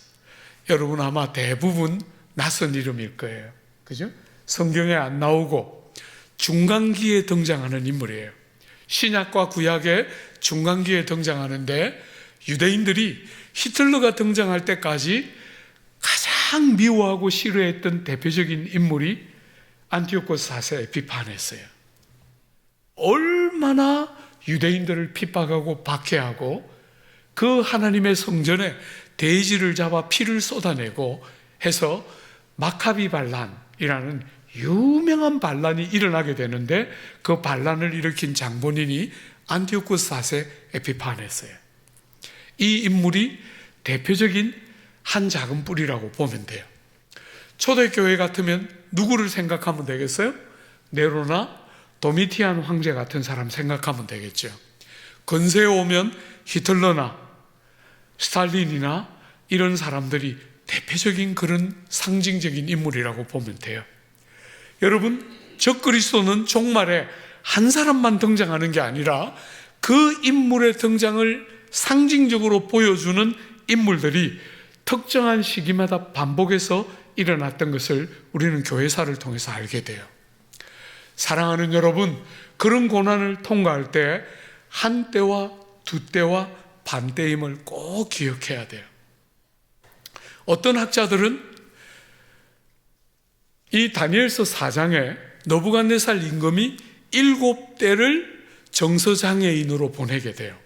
여러분 아마 대부분 낯선 이름일 거예요. 그죠? 성경에 안 나오고 중간기에 등장하는 인물이에요. 신약과 구약의 중간기에 등장하는데 유대인들이 히틀러가 등장할 때까지 가장 미워하고 싫어했던 대표적인 인물이 안티오코스 4세 에피파네스예요. 얼마나 유대인들을 핍박하고 박해하고 그 하나님의 성전에 돼지를 잡아 피를 쏟아내고 해서 마카비 반란이라는 유명한 반란이 일어나게 되는데 그 반란을 일으킨 장본인이 안티오코스 4세 에피파네스예요. 이 인물이 대표적인 한 작은 뿔이라고 보면 돼요. 초대교회 같으면 누구를 생각하면 되겠어요? 네로나 도미티안 황제 같은 사람 생각하면 되겠죠. 근세에 오면 히틀러나 스탈린이나 이런 사람들이 대표적인 그런 상징적인 인물이라고 보면 돼요. 여러분, 적그리스도는 종말에 한 사람만 등장하는 게 아니라 그 인물의 등장을 상징적으로 보여주는 인물들이 특정한 시기마다 반복해서 일어났던 것을 우리는 교회사를 통해서 알게 돼요. 사랑하는 여러분, 그런 고난을 통과할 때 한 때와 두 때와 반 때임을 꼭 기억해야 돼요. 어떤 학자들은 이 다니엘서 4장에 느부갓네살 임금이 7대를 정서장애인으로 보내게 돼요.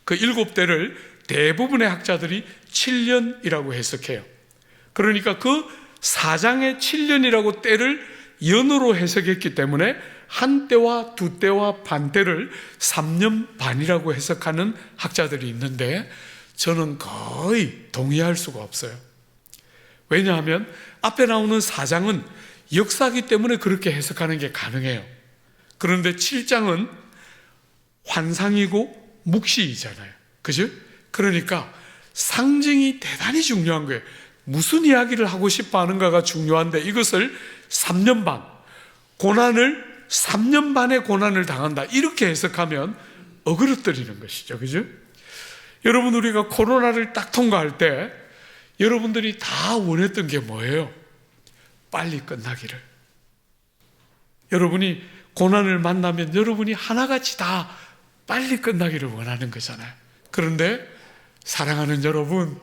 그 7대를 대부분의 학자들이 7년이라고 해석해요. 그러니까 그 4장의 7년이라고 때를 연으로 해석했기 때문에 한 때와 두 때와 반 때를 3년 반이라고 해석하는 학자들이 있는데 저는 거의 동의할 수가 없어요. 왜냐하면 앞에 나오는 4장은 역사이기 때문에 그렇게 해석하는 게 가능해요. 그런데 7장은 환상이고 묵시이잖아요. 그죠? 그러니까 상징이 대단히 중요한 거예요. 무슨 이야기를 하고 싶어 하는가가 중요한데 이것을 3년 반, 고난을 3년 반의 고난을 당한다. 이렇게 해석하면 어그러뜨리는 것이죠. 그죠? 여러분, 우리가 코로나를 딱 통과할 때 여러분들이 다 원했던 게 뭐예요? 빨리 끝나기를. 여러분이 고난을 만나면 여러분이 하나같이 다 빨리 끝나기를 원하는 거잖아요. 그런데 사랑하는 여러분,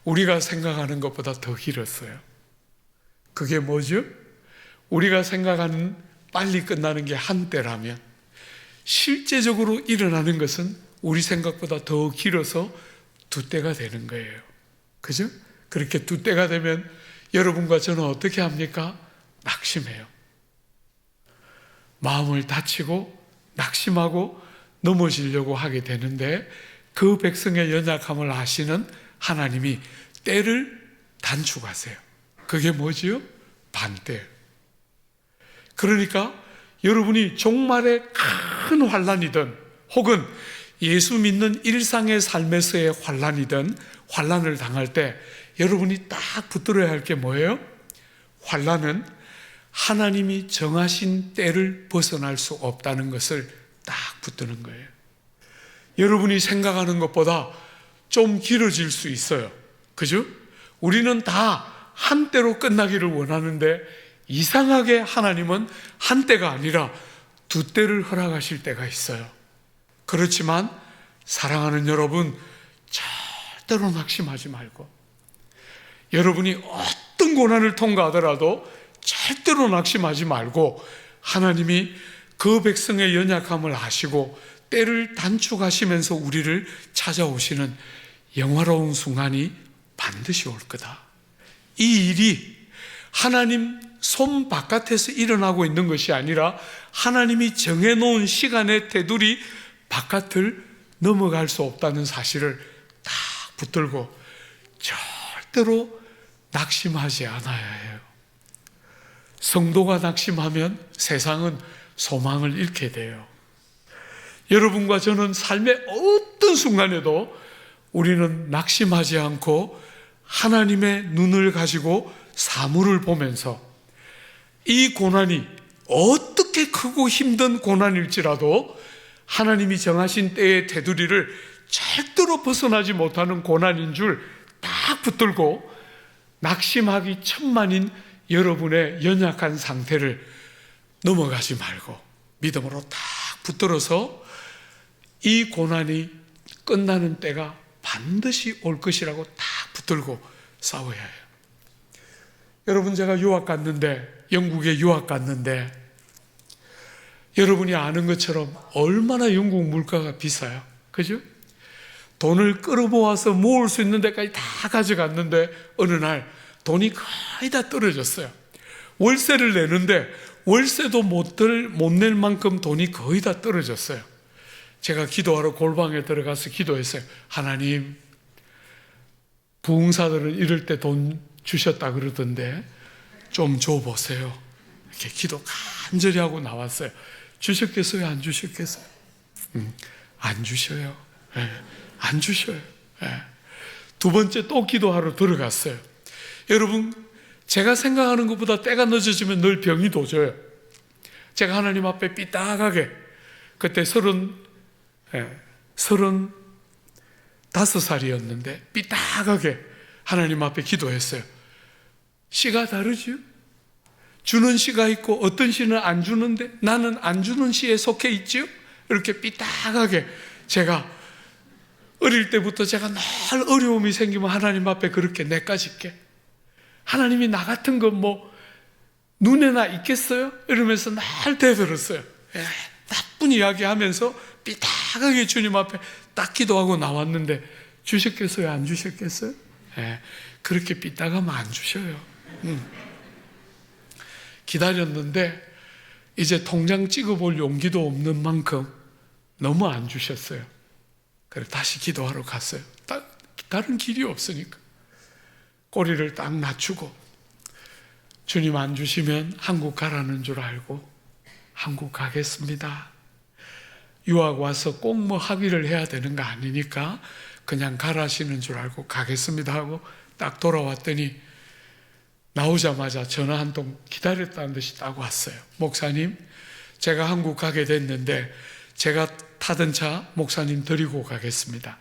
우리가 생각하는 것보다 더 길었어요. 그게 뭐죠? 우리가 생각하는 빨리 끝나는 게 한때라면 실제적으로 일어나는 것은 우리 생각보다 더 길어서 두 때가 되는 거예요. 그죠? 그렇게 두 때가 되면 여러분과 저는 어떻게 합니까? 낙심해요. 마음을 다치고 낙심하고 넘어지려고 하게 되는데 그 백성의 연약함을 아시는 하나님이 때를 단축하세요. 그게 뭐지요? 반때. 그러니까 여러분이 종말의 큰 환난이든 혹은 예수 믿는 일상의 삶에서의 환난이든 환난을 당할 때 여러분이 딱 붙들어야 할 게 뭐예요? 환난은 하나님이 정하신 때를 벗어날 수 없다는 것을 딱 붙드는 거예요. 여러분이 생각하는 것보다 좀 길어질 수 있어요. 그죠? 우리는 다 한때로 끝나기를 원하는데 이상하게 하나님은 한때가 아니라 두 때를 허락하실 때가 있어요. 그렇지만 사랑하는 여러분, 절대로 낙심하지 말고 여러분이 어떤 고난을 통과하더라도 절대로 낙심하지 말고 하나님이 그 백성의 연약함을 아시고 때를 단축하시면서 우리를 찾아오시는 영화로운 순간이 반드시 올 거다. 이 일이 하나님 손 바깥에서 일어나고 있는 것이 아니라 하나님이 정해놓은 시간의 테두리 바깥을 넘어갈 수 없다는 사실을 딱 붙들고 절대로 낙심하지 않아야 해요. 성도가 낙심하면 세상은 소망을 잃게 돼요. 여러분과 저는 삶의 어떤 순간에도 우리는 낙심하지 않고 하나님의 눈을 가지고 사물을 보면서 이 고난이 어떻게 크고 힘든 고난일지라도 하나님이 정하신 때의 테두리를 절대로 벗어나지 못하는 고난인 줄 딱 붙들고 낙심하기 천만인 여러분의 연약한 상태를 넘어가지 말고 믿음으로 딱 붙들어서 이 고난이 끝나는 때가 반드시 올 것이라고 딱 붙들고 싸워야 해요. 여러분, 제가 유학 갔는데, 영국에 유학 갔는데 여러분이 아는 것처럼 얼마나 영국 물가가 비싸요. 그죠? 돈을 끌어모아서 모을 수 있는 데까지 다 가져갔는데 어느 날 돈이 거의 다 떨어졌어요. 월세를 내는데 월세도 못 낼 만큼 돈이 거의 다 떨어졌어요. 제가 기도하러 골방에 들어가서 기도했어요. 하나님, 부흥사들은 이럴 때 돈 주셨다 그러던데 좀 줘보세요. 이렇게 기도 간절히 하고 나왔어요. 주셨겠어요? 안 주셨겠어요? 안 주셔요. 네, 안 주셔요. 네. 두 번째 또 기도하러 들어갔어요. 여러분, 제가 생각하는 것보다 때가 늦어지면 늘 병이 도져요. 제가 하나님 앞에 삐딱하게 그때 35살이었는데 삐딱하게 하나님 앞에 기도했어요. 시가 다르지요? 주는 시가 있고 어떤 시는 안 주는데 나는 안 주는 시에 속해 있지요? 이렇게 삐딱하게 제가 어릴 때부터 제가 늘 어려움이 생기면 하나님 앞에 그렇게 내까짓게 하나님이 나 같은 건 뭐 눈에나 있겠어요? 이러면서 날 대들었어요. 나쁜 이야기 하면서 삐딱하게 주님 앞에 딱 기도하고 나왔는데 주셨겠어요? 안 주셨겠어요? 그렇게 삐딱하면 안 주셔요. 기다렸는데 이제 통장 찍어볼 용기도 없는 만큼 너무 안 주셨어요. 그래서 다시 기도하러 갔어요. 다른 길이 없으니까. 꼬리를 딱 낮추고 주님 안 주시면 한국 가라는 줄 알고 한국 가겠습니다. 유학 와서 꼭 뭐 학위를 해야 되는 거 아니니까 그냥 가라시는 줄 알고 가겠습니다 하고 딱 돌아왔더니 나오자마자 전화 한 통 기다렸다는 듯이 딱 왔어요. 목사님, 제가 한국 가게 됐는데 제가 타던 차 목사님 데리고 가겠습니다.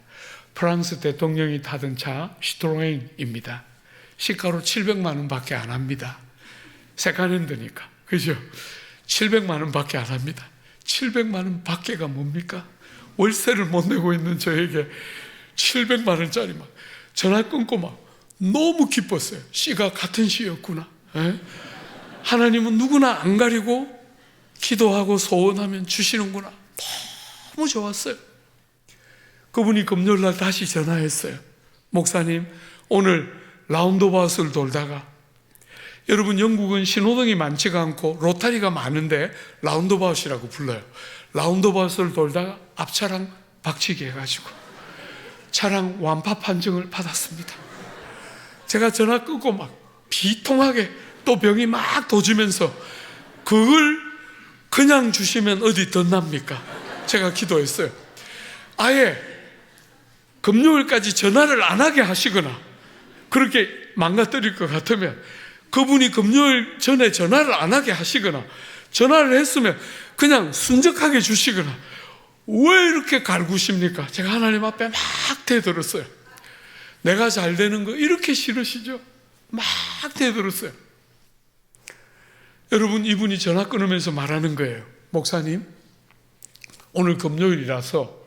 프랑스 대통령이 타던 차 시트로엔입니다. 시가로 700만 원 밖에 안 합니다. 세컨핸드니까. 그죠? 700만 원 밖에 안 합니다. 700만 원 밖에가 뭡니까? 월세를 못 내고 있는 저에게 700만 원짜리 막 전화 끊고 막 너무 기뻤어요. 씨가 같은 씨였구나. 에? 하나님은 누구나 안 가리고 기도하고 소원하면 주시는구나. 너무 좋았어요. 그분이 금요일날 다시 전화했어요. 목사님, 오늘 라운드바웃을 돌다가, 여러분 영국은 신호등이 많지가 않고 로타리가 많은데 라운드바웃이라고 불러요. 라운드바웃을 돌다가 앞차랑 박치기 해가지고 차량 완파 판정을 받았습니다. 제가 전화 끊고 막 비통하게 또 병이 막 도지면서 그걸 그냥 주시면 어디 덧납니까? 제가 기도했어요. 아예 금요일까지 전화를 안 하게 하시거나 그렇게 망가뜨릴 것 같으면 그분이 금요일 전에 전화를 안 하게 하시거나 전화를 했으면 그냥 순적하게 주시거나 왜 이렇게 갈구십니까? 제가 하나님 앞에 막 대들었어요. 내가 잘 되는 거 이렇게 싫으시죠? 막 대들었어요. 여러분, 이분이 전화 끊으면서 말하는 거예요. 목사님, 오늘 금요일이라서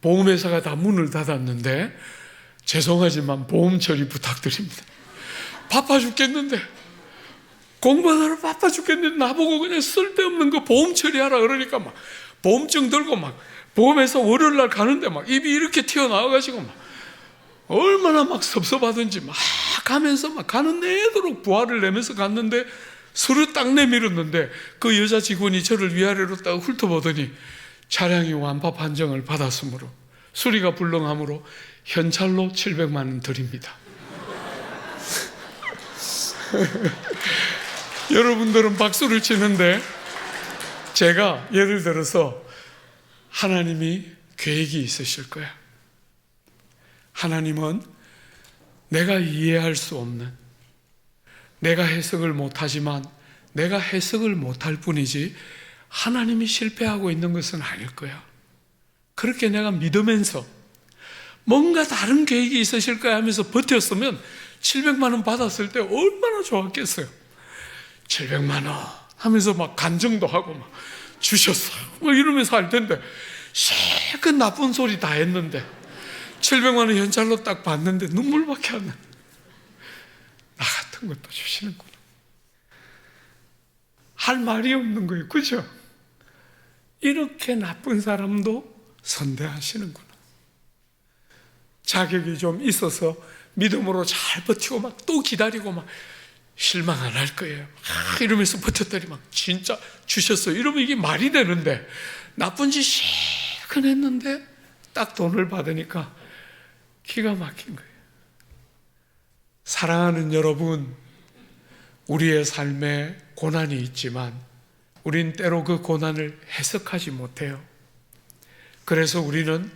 보험회사가 다 문을 닫았는데 죄송하지만 보험 처리 부탁드립니다. 바빠 죽겠는데, 공부하느라 바빠 죽겠는데 나보고 그냥 쓸데없는 거 보험 처리하라 그러니까 막 보험증 들고 막 보험회사 월요일날 가는데 막 입이 이렇게 튀어나와가지고 막 얼마나 막 섭섭하든지 막 가면서 막 가는 내도록 부하를 내면서 갔는데 서류 딱 내밀었는데 그 여자 직원이 저를 위아래로 딱 훑어보더니 차량이 완파 판정을 받았으므로 수리가 불능하므로 현찰로 700만 원 드립니다. 여러분들은 박수를 치는데 제가 예를 들어서 하나님이 계획이 있으실 거야. 하나님은 내가 이해할 수 없는, 내가 해석을 못하지만 내가 해석을 못할 뿐이지 하나님이 실패하고 있는 것은 아닐 거야. 그렇게 내가 믿으면서 뭔가 다른 계획이 있으실 거야 하면서 버텼으면 700만 원 받았을 때 얼마나 좋았겠어요. 700만 원 하면서 막 간증도 하고 막 주셨어 막 이러면서 할 텐데 실컷 나쁜 소리 다 했는데 700만 원 현찰로 딱 받는데 눈물밖에 안 나. 나 같은 것도 주시는구나. 할 말이 없는 거예요. 그죠? 이렇게 나쁜 사람도 선대하시는구나. 자격이 좀 있어서 믿음으로 잘 버티고 막 또 기다리고 막 실망 안 할 거예요. 이러면서 버텼더니 막 진짜 주셨어요. 이러면 이게 말이 되는데 나쁜 짓 실컷 했는데 딱 돈을 받으니까 기가 막힌 거예요. 사랑하는 여러분, 우리의 삶에 고난이 있지만 우린 때로 그 고난을 해석하지 못해요. 그래서 우리는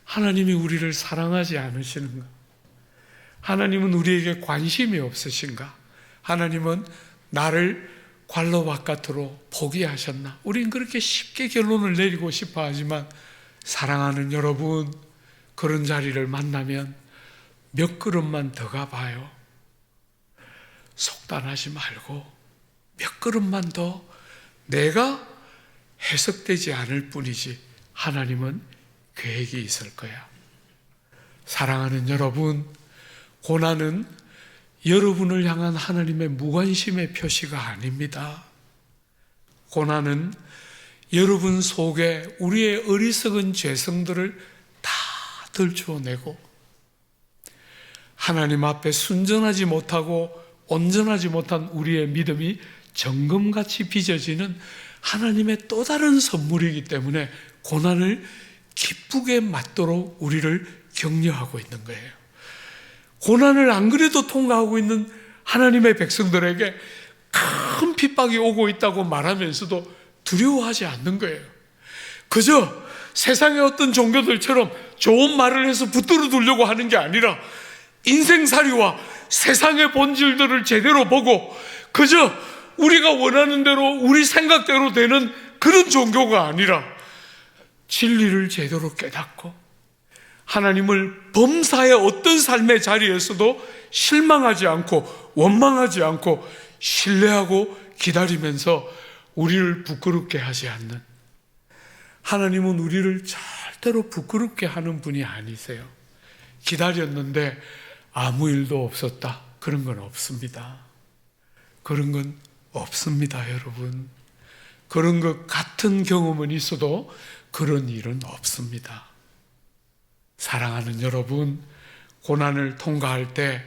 하나님이 우리를 사랑하지 않으시는가? 하나님은 우리에게 관심이 없으신가? 하나님은 나를 관로 바깥으로 포기하셨나? 우린 그렇게 쉽게 결론을 내리고 싶어 하지만 사랑하는 여러분, 그런 자리를 만나면 몇 걸음만 더 가봐요. 속단하지 말고 몇 걸음만 더 내가 해석되지 않을 뿐이지 하나님은 계획이 있을 거야. 사랑하는 여러분, 고난은 여러분을 향한 하나님의 무관심의 표시가 아닙니다. 고난은 여러분 속에 우리의 어리석은 죄성들을 다 들추어내고 하나님 앞에 순전하지 못하고 온전하지 못한 우리의 믿음이 정금같이 빚어지는 하나님의 또 다른 선물이기 때문에 고난을 기쁘게 맞도록 우리를 격려하고 있는 거예요. 고난을 안 그래도 통과하고 있는 하나님의 백성들에게 큰 핍박이 오고 있다고 말하면서도 두려워하지 않는 거예요. 그저 세상의 어떤 종교들처럼 좋은 말을 해서 붙들어 두려고 하는 게 아니라 인생살이와 세상의 본질들을 제대로 보고 그저 우리가 원하는 대로 우리 생각대로 되는 그런 종교가 아니라 진리를 제대로 깨닫고 하나님을 범사의 어떤 삶의 자리에서도 실망하지 않고 원망하지 않고 신뢰하고 기다리면서 우리를 부끄럽게 하지 않는, 하나님은 우리를 절대로 부끄럽게 하는 분이 아니세요. 기다렸는데 아무 일도 없었다, 그런 건 없습니다. 그런 건 없습니다, 여러분. 그런 것 같은 경험은 있어도 그런 일은 없습니다. 사랑하는 여러분, 고난을 통과할 때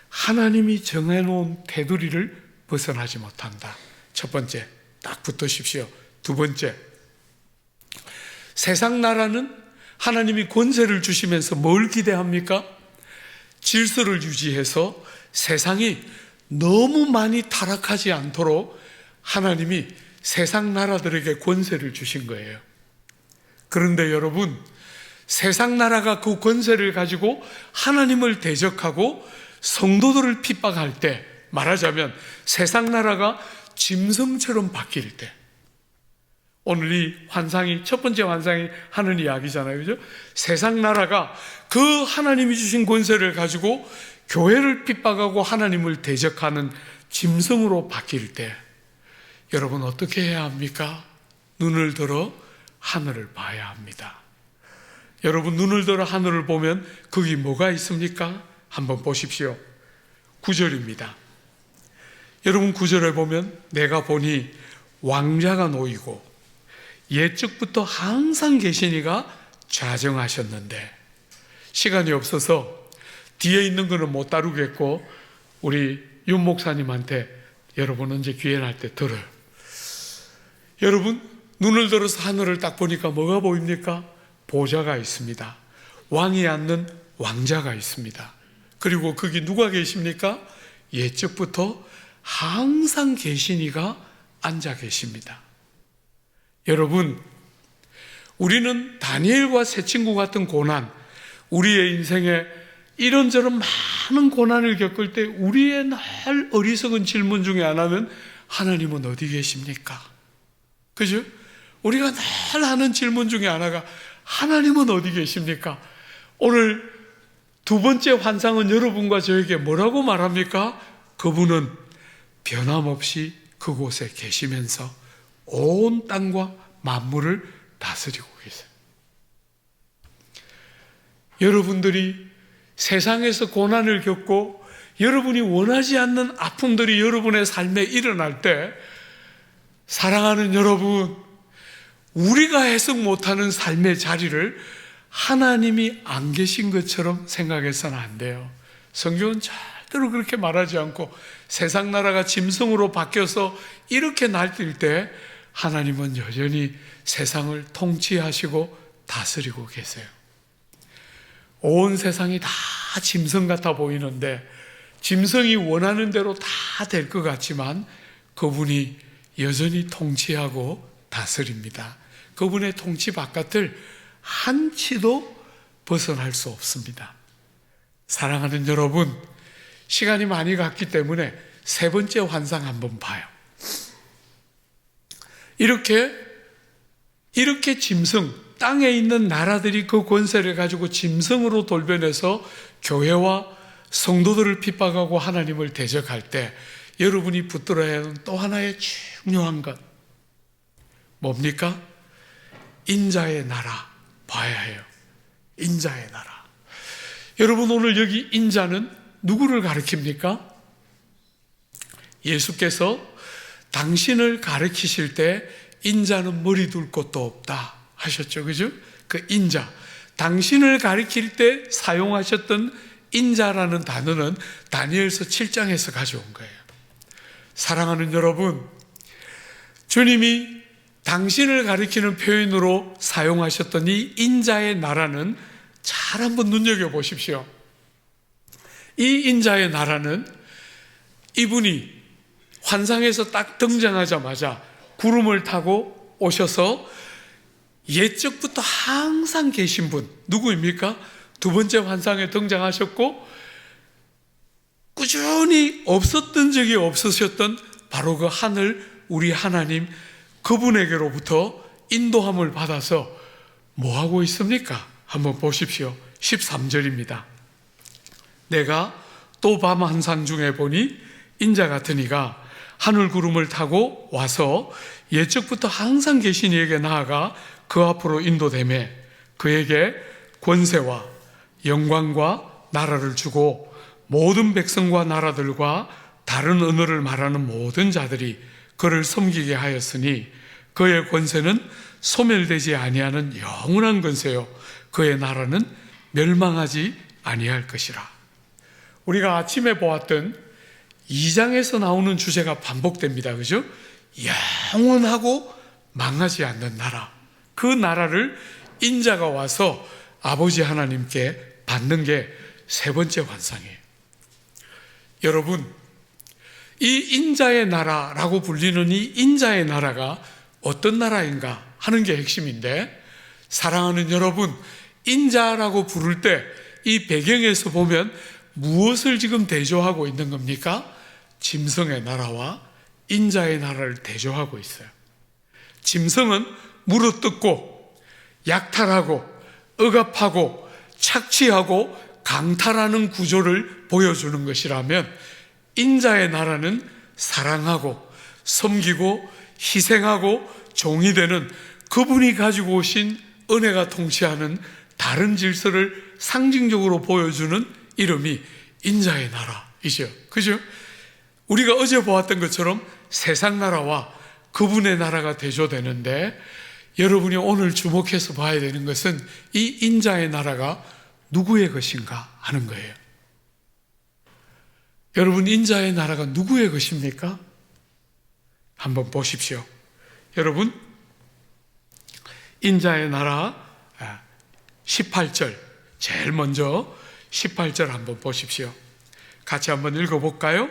하나님이 정해놓은 테두리를 벗어나지 못한다. 첫 번째, 딱 붙으십시오. 두 번째, 세상 나라는 하나님이 권세를 주시면서 뭘 기대합니까? 질서를 유지해서 세상이 너무 많이 타락하지 않도록 하나님이 세상 나라들에게 권세를 주신 거예요. 그런데 여러분, 세상 나라가 그 권세를 가지고 하나님을 대적하고 성도들을 핍박할 때, 말하자면 세상 나라가 짐승처럼 바뀔 때, 오늘 이 환상이, 첫 번째 환상이 하는 이야기잖아요, 그죠? 세상 나라가 그 하나님이 주신 권세를 가지고 교회를 핍박하고 하나님을 대적하는 짐승으로 바뀔 때 여러분 어떻게 해야 합니까? 눈을 들어 하늘을 봐야 합니다. 여러분, 눈을 들어 하늘을 보면 거기 뭐가 있습니까? 한번 보십시오. 9절입니다. 여러분, 9절에 보면 내가 보니 왕자가 놓이고 옛적부터 항상 계시니가 좌정하셨는데, 시간이 없어서 뒤에 있는 거는 못 다루겠고 우리 윤 목사님한테 여러분 언제 기회 날 때 들어요. 여러분, 눈을 들어서 하늘을 딱 보니까 뭐가 보입니까? 보좌가 있습니다. 왕이 앉는 왕자가 있습니다. 그리고 거기 누가 계십니까? 옛적부터 항상 계시니가 앉아 계십니다. 여러분, 우리는 다니엘과 새 친구 같은 고난, 우리의 인생에 이런저런 많은 고난을 겪을 때 우리의 날 어리석은 질문 중에 하나는 하나님은 어디 계십니까? 그죠? 우리가 늘 하는 질문 중에 하나가 하나님은 어디 계십니까? 오늘 두 번째 환상은 여러분과 저에게 뭐라고 말합니까? 그분은 변함없이 그곳에 계시면서 온 땅과 만물을 다스리고 계세요. 여러분들이 세상에서 고난을 겪고 여러분이 원하지 않는 아픔들이 여러분의 삶에 일어날 때, 사랑하는 여러분, 우리가 해석 못하는 삶의 자리를 하나님이 안 계신 것처럼 생각해서는 안 돼요. 성경은 절대로 그렇게 말하지 않고 세상 나라가 짐승으로 바뀌어서 이렇게 날뛸 때 하나님은 여전히 세상을 통치하시고 다스리고 계세요. 온 세상이 다 짐승 같아 보이는데 짐승이 원하는 대로 다 될 것 같지만 그분이 여전히 통치하고 다스립니다. 그분의 통치 바깥을 한치도 벗어날 수 없습니다. 사랑하는 여러분, 시간이 많이 갔기 때문에 세 번째 환상 한번 봐요. 이렇게 짐승, 땅에 있는 나라들이 그 권세를 가지고 짐승으로 돌변해서 교회와 성도들을 핍박하고 하나님을 대적할 때 여러분이 붙들어야 하는 또 하나의 중요한 것 뭡니까? 인자의 나라 봐야 해요. 인자의 나라. 여러분, 오늘 여기 인자는 누구를 가리킵니까? 예수께서 당신을 가리키실 때 인자는 머리 둘 곳도 없다 하셨죠, 그죠? 그 인자, 당신을 가리킬 때 사용하셨던 인자라는 단어는 다니엘서 7장에서 가져온 거예요. 사랑하는 여러분, 주님이 당신을 가리키는 표현으로 사용하셨던 이 인자의 나라는 잘 한번 눈여겨보십시오. 이 인자의 나라는 이분이 환상에서 딱 등장하자마자 구름을 타고 오셔서 옛적부터 항상 계신 분, 누구입니까? 두 번째 환상에 등장하셨고 꾸준히 없었던 적이 없으셨던 바로 그 하늘, 우리 하나님, 그분에게로부터 인도함을 받아서 뭐 하고 있습니까? 한번 보십시오. 13절입니다. 내가 또 밤 환상 중에 보니 인자 같은 이가 하늘 구름을 타고 와서 옛적부터 항상 계신 이에게 나아가 그 앞으로 인도되매 그에게 권세와 영광과 나라를 주고 모든 백성과 나라들과 다른 언어를 말하는 모든 자들이 그를 섬기게 하였으니 그의 권세는 소멸되지 아니하는 영원한 권세요 그의 나라는 멸망하지 아니할 것이라. 우리가 아침에 보았던 2장에서 나오는 주제가 반복됩니다. 그죠? 영원하고 망하지 않는 나라. 그 나라를 인자가 와서 아버지 하나님께 받는 게 세 번째 환상이에요. 여러분, 이 인자의 나라라고 불리는 이 인자의 나라가 어떤 나라인가 하는 게 핵심인데, 사랑하는 여러분, 인자라고 부를 때 이 배경에서 보면 무엇을 지금 대조하고 있는 겁니까? 짐승의 나라와 인자의 나라를 대조하고 있어요. 짐승은 물어뜯고 약탈하고 억압하고 착취하고 강탈하는 구조를 보여주는 것이라면, 인자의 나라는 사랑하고 섬기고 희생하고 종이 되는 그분이 가지고 오신 은혜가 통치하는 다른 질서를 상징적으로 보여주는 이름이 인자의 나라이죠. 그죠? 우리가 어제 보았던 것처럼 세상 나라와 그분의 나라가 대조되는데, 여러분이 오늘 주목해서 봐야 되는 것은 이 인자의 나라가 누구의 것인가 하는 거예요. 여러분, 인자의 나라가 누구의 것입니까? 한번 보십시오. 여러분, 인자의 나라 18절, 제일 먼저 18절 한번 보십시오. 같이 한번 읽어볼까요?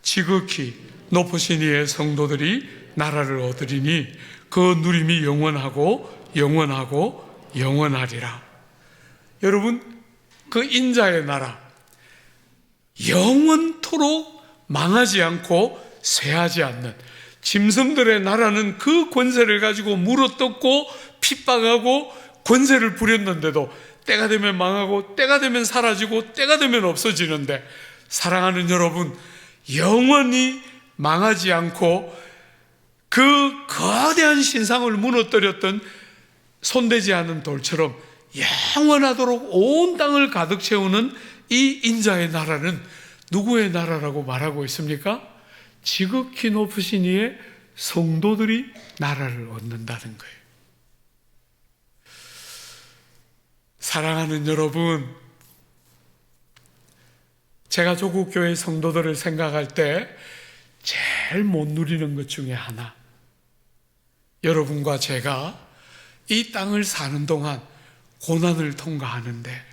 지극히 높으신 이의 성도들이 나라를 얻으리니 그 누림이 영원하고 영원하고 영원하리라. 여러분, 그 인자의 나라, 영원토록 망하지 않고 쇠하지 않는 짐승들의 나라는 그 권세를 가지고 물어뜯고 핍박하고 권세를 부렸는데도 때가 되면 망하고 때가 되면 사라지고 때가 되면 없어지는데, 사랑하는 여러분, 영원히 망하지 않고 그 거대한 신상을 무너뜨렸던 손대지 않은 돌처럼 영원하도록 온 땅을 가득 채우는 이 인자의 나라는 누구의 나라라고 말하고 있습니까? 지극히 높으신 이의 성도들이 나라를 얻는다는 거예요. 사랑하는 여러분, 제가 조국교회 성도들을 생각할 때 제일 못 누리는 것 중에 하나, 여러분과 제가 이 땅을 사는 동안 고난을 통과하는데,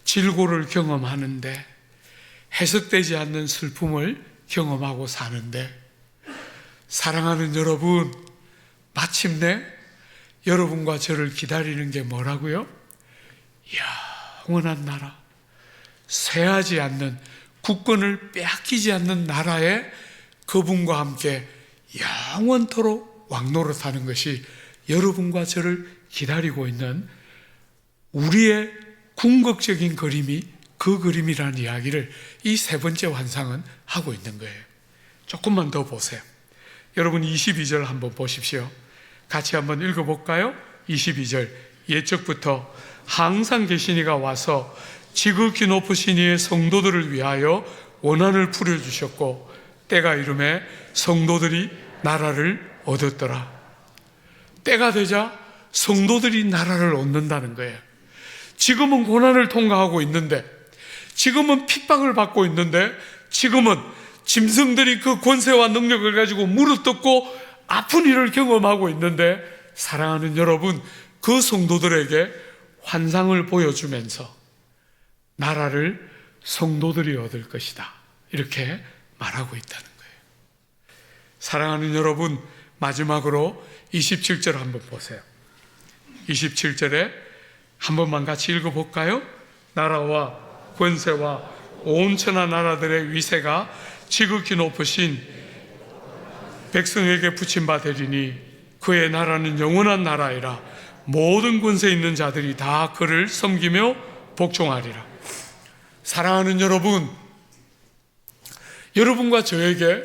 질고를 경험하는데, 해석되지 않는 슬픔을 경험하고 사는데, 사랑하는 여러분, 마침내 여러분과 저를 기다리는 게 뭐라고요? 영원한 나라, 쇠하지 않는, 국권을 빼앗기지 않는 나라에 그분과 함께 영원토록 왕노릇하는 것이 여러분과 저를 기다리고 있는 우리의 궁극적인 그림이 그 그림이라는 이야기를 이 세 번째 환상은 하고 있는 거예요. 조금만 더 보세요. 여러분, 22절 한번 보십시오. 같이 한번 읽어볼까요? 22절, 옛적부터 항상 계신 이가 와서 지극히 높으신 이의 성도들을 위하여 원한을 풀어주셨고 때가 이름에 성도들이 나라를 얻었더라. 때가 되자 성도들이 나라를 얻는다는 거예요. 지금은 고난을 통과하고 있는데, 지금은 핍박을 받고 있는데, 지금은 짐승들이 그 권세와 능력을 가지고 무릎뜯고 아픈 일을 경험하고 있는데 사랑하는 여러분, 그 성도들에게 환상을 보여주면서 나라를 성도들이 얻을 것이다, 이렇게 말하고 있다는 거예요. 사랑하는 여러분, 마지막으로 27절 한번 보세요. 27절에 한 번만 같이 읽어볼까요? 나라와 권세와 온 천하 나라들의 위세가 지극히 높으신 백성에게 붙임바 되리니 그의 나라는 영원한 나라이라. 모든 권세 있는 자들이 다 그를 섬기며 복종하리라. 사랑하는 여러분, 여러분과 저에게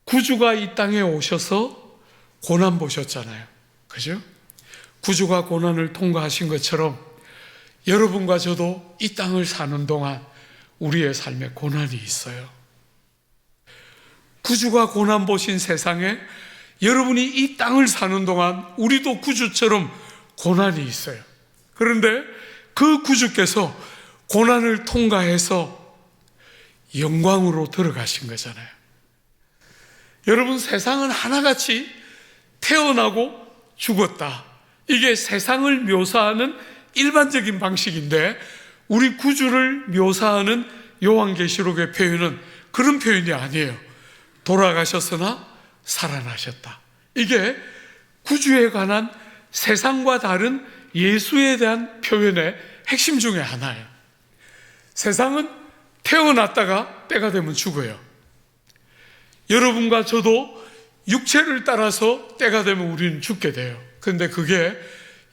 구주가 이 땅에 오셔서 고난 보셨잖아요. 그죠? 구주가 고난을 통과하신 것처럼 여러분과 저도 이 땅을 사는 동안 우리의 삶에 고난이 있어요. 구주가 고난 보신 세상에 여러분이 이 땅을 사는 동안 우리도 구주처럼 고난이 있어요. 그런데 그 구주께서 고난을 통과해서 영광으로 들어가신 거잖아요. 여러분, 세상은 하나같이 태어나고 죽었다, 이게 세상을 묘사하는 일반적인 방식인데, 우리 구주를 묘사하는 요한계시록의 표현은 그런 표현이 아니에요. 돌아가셨으나 살아나셨다. 이게 구주에 관한 세상과 다른 예수에 대한 표현의 핵심 중에 하나예요. 세상은 태어났다가 때가 되면 죽어요. 여러분과 저도 육체를 따라서 때가 되면 우리는 죽게 돼요. 그런데 그게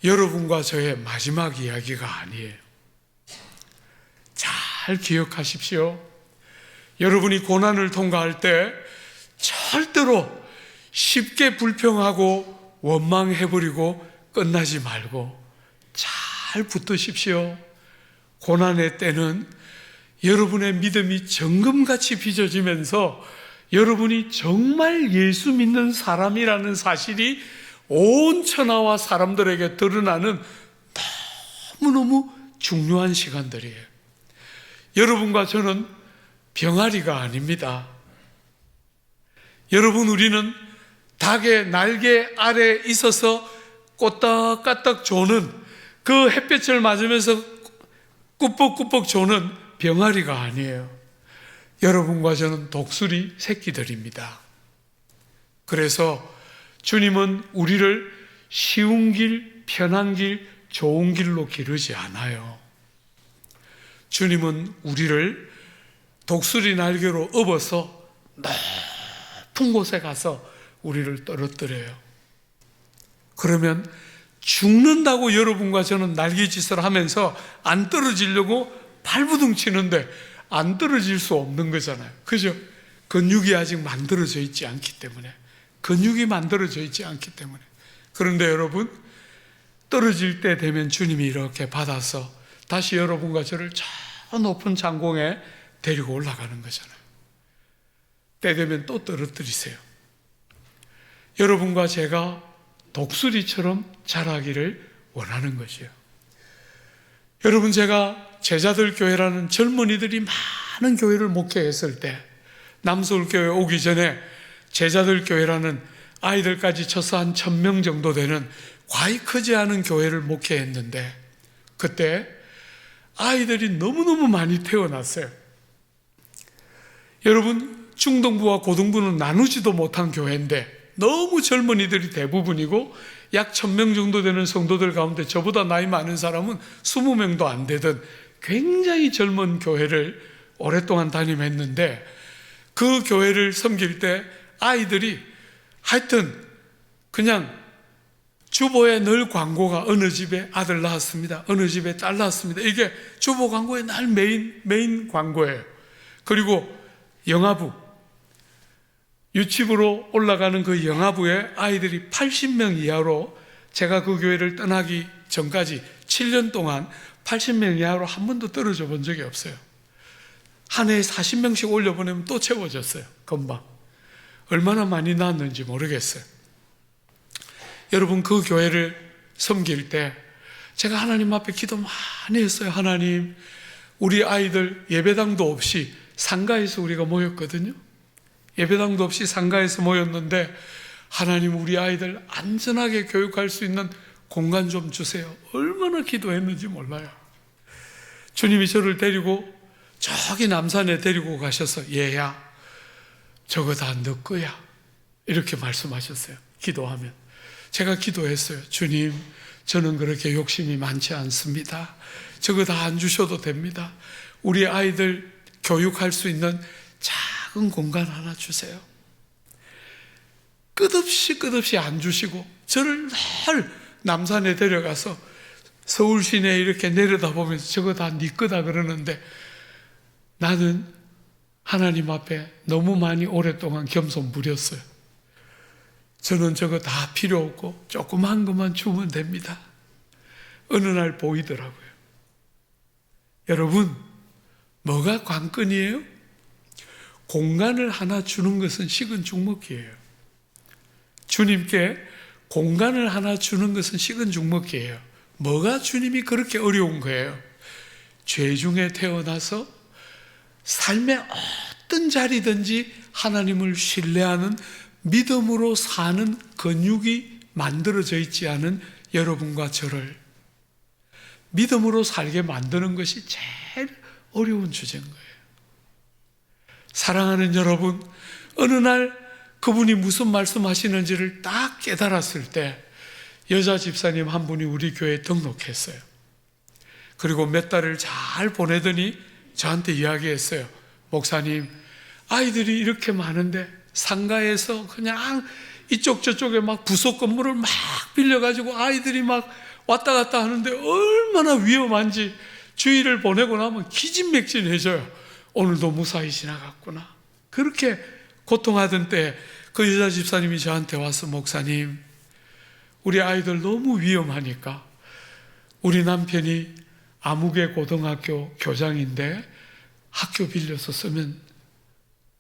여러분과 저의 마지막 이야기가 아니에요. 잘 기억하십시오. 여러분이 고난을 통과할 때 절대로 쉽게 불평하고 원망해버리고 끝나지 말고 잘 붙드십시오. 고난의 때는 여러분의 믿음이 정금같이 빚어지면서 여러분이 정말 예수 믿는 사람이라는 사실이 온 천하와 사람들에게 드러나는 너무너무 중요한 시간들이에요. 여러분과 저는 병아리가 아닙니다. 여러분, 우리는 닭의 날개 아래 있어서 꼬딱꼬딱 조는, 그 햇볕을 맞으면서 꾸벅꾸벅 조는 병아리가 아니에요. 여러분과 저는 독수리 새끼들입니다. 그래서 주님은 우리를 쉬운 길, 편한 길, 좋은 길로 기르지 않아요. 주님은 우리를 독수리 날개로 업어서 높은 곳에 가서 우리를 떨어뜨려요. 그러면 죽는다고 여러분과 저는 날개짓을 하면서 안 떨어지려고 발부둥 치는데 안 떨어질 수 없는 거잖아요. 그죠? 근육이 아직 만들어져 있지 않기 때문에. 그런데 여러분, 떨어질 때 되면 주님이 이렇게 받아서 다시 여러분과 저를 저 높은 장공에 데리고 올라가는 거잖아요. 때 되면 또 떨어뜨리세요. 여러분과 제가 독수리처럼 자라기를 원하는 것이에요. 여러분, 제가 제자들 교회라는 젊은이들이 많은 교회를 목회했을 때, 남서울교회 오기 전에 제자들 교회라는 아이들까지 쳐서 한 1000명 정도 되는 과히 크지 않은 교회를 목회했는데, 그때 아이들이 너무너무 많이 태어났어요. 여러분, 중등부와 고등부는 나누지도 못한 교회인데 너무 젊은이들이 대부분이고, 약 1000명 정도 되는 성도들 가운데 저보다 나이 많은 사람은 20명도 안 되던 굉장히 젊은 교회를 오랫동안 담임했는데, 그 교회를 섬길 때 아이들이 하여튼 그냥 주보에 늘 광고가 어느 집에 아들 낳았습니다, 어느 집에 딸 낳았습니다, 이게 주보 광고의 날 메인 광고예요. 그리고 영아부, 유치부로 올라가는 그 영아부에 아이들이 80명 이하로, 제가 그 교회를 떠나기 전까지 7년 동안 80명 이하로 한 번도 떨어져 본 적이 없어요. 한 해에 40명씩 올려보내면 또 채워졌어요. 금방. 얼마나 많이 낳았는지 모르겠어요. 여러분, 그 교회를 섬길 때 제가 하나님 앞에 기도 많이 했어요. 하나님, 우리 아이들 예배당도 없이 상가에서 우리가 모였거든요. 예배당도 없이 상가에서 모였는데 하나님 우리 아이들 안전하게 교육할 수 있는 공간 좀 주세요. 얼마나 기도했는지 몰라요. 주님이 저를 데리고 저기 남산에 데리고 가셔서 얘야 저거 다 너 거야 이렇게 말씀하셨어요. 기도하면 제가 기도했어요. 주님 저는 그렇게 욕심이 많지 않습니다. 저거 다 안 주셔도 됩니다. 우리 아이들 교육할 수 있는 작은 공간 하나 주세요. 끝없이 안 주시고 저를 늘 남산에 데려가서 서울 시내에 이렇게 내려다보면서 저거 다 네 거다 그러는데 나는 하나님 앞에 너무 많이 오랫동안 겸손 부렸어요. 저는 저거 다 필요 없고 조그만 것만 주면 됩니다. 어느 날 보이더라고요. 여러분, 뭐가 관건이에요? 공간을 하나 주는 것은 식은 죽먹기예요. 주님께 공간을 하나 주는 것은 식은 죽먹기예요. 뭐가 주님이 그렇게 어려운 거예요? 죄 중에 태어나서 삶의 어떤 자리든지 하나님을 신뢰하는 믿음으로 사는 근육이 만들어져 있지 않은 여러분과 저를 믿음으로 살게 만드는 것이 제일 어려운 주제인 거예요. 사랑하는 여러분, 어느 날 그분이 무슨 말씀하시는지를 딱 깨달았을 때 여자 집사님 한 분이 우리 교회에 등록했어요. 그리고 몇 달을 잘 보내더니 저한테 이야기했어요. 목사님, 아이들이 이렇게 많은데 상가에서 그냥 이쪽 저쪽에 막 부속 건물을 막 빌려가지고 아이들이 막 왔다 갔다 하는데 얼마나 위험한지 주의를 보내고 나면 기진맥진해져요. 오늘도 무사히 지나갔구나. 그렇게 고통하던 때 그 여자 집사님이 저한테 와서 목사님, 우리 아이들 너무 위험하니까 우리 남편이 아무개 고등학교 교장인데 학교 빌려서 쓰면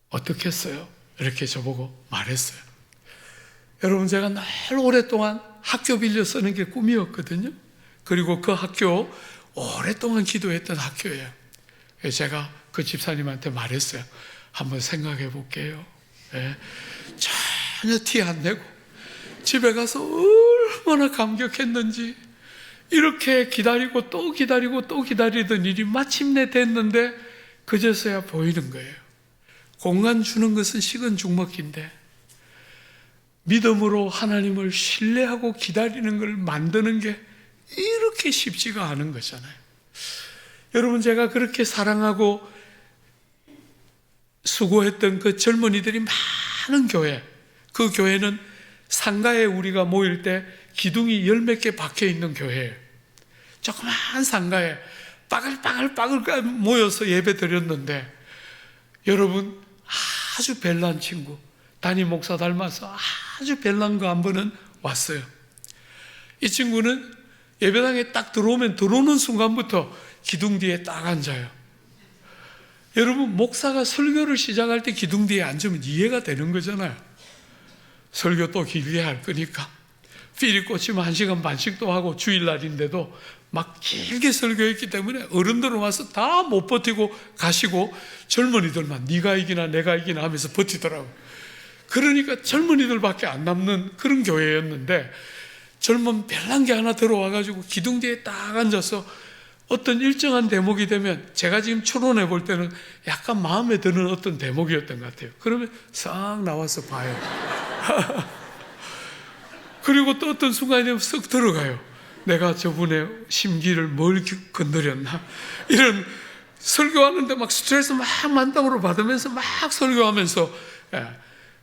어떻겠어요? 이렇게 저보고 말했어요. 여러분, 제가 늘 오랫동안 학교 빌려 쓰는 게 꿈이었거든요. 그리고 그 학교 오랫동안 기도했던 학교예요. 그래서 제가 그 집사님한테 말했어요. 한번 생각해 볼게요. 네. 전혀 티 안 내고 집에 가서 얼마나 감격했는지, 이렇게 기다리고 또 기다리고 또 기다리던 일이 마침내 됐는데 그제서야 보이는 거예요. 공간 주는 것은 식은 죽먹기인데 믿음으로 하나님을 신뢰하고 기다리는 걸 만드는 게 이렇게 쉽지가 않은 거잖아요. 여러분, 제가 그렇게 사랑하고 수고했던 그 젊은이들이 많은 교회, 그 교회는 상가에 우리가 모일 때 기둥이 10몇 개 박혀 있는 교회예요. 조그만 상가에 빠글빠글 모여서 예배 드렸는데 여러분, 아주 별난 친구, 담임 목사 닮아서 아주 별난 거 한 분은 왔어요. 이 친구는 예배당에 딱 들어오는 순간부터 기둥 뒤에 딱 앉아요. 여러분, 목사가 설교를 시작할 때 기둥 뒤에 앉으면 이해가 되는 거잖아요. 설교 또 길게 할 거니까 필이 꽂히면 1시간 반씩도 하고 주일날인데도 막 길게 설교했기 때문에 어른들은 와서 다 못 버티고 가시고 젊은이들만 네가 이기나 내가 이기나 하면서 버티더라고요. 그러니까 젊은이들밖에 안 남는 그런 교회였는데 젊은 별난 게 하나 들어와가지고 기둥 뒤에 딱 앉아서 어떤 일정한 대목이 되면 제가 지금 추론해 볼 때는 약간 마음에 드는 어떤 대목이었던 것 같아요. 그러면 싹 나와서 봐요. 그리고 또 어떤 순간이 되면 쓱 들어가요. 내가 저분의 심기를 뭘 건드렸나? 이런 설교하는데 막 스트레스 막 만땅으로 받으면서 막 설교하면서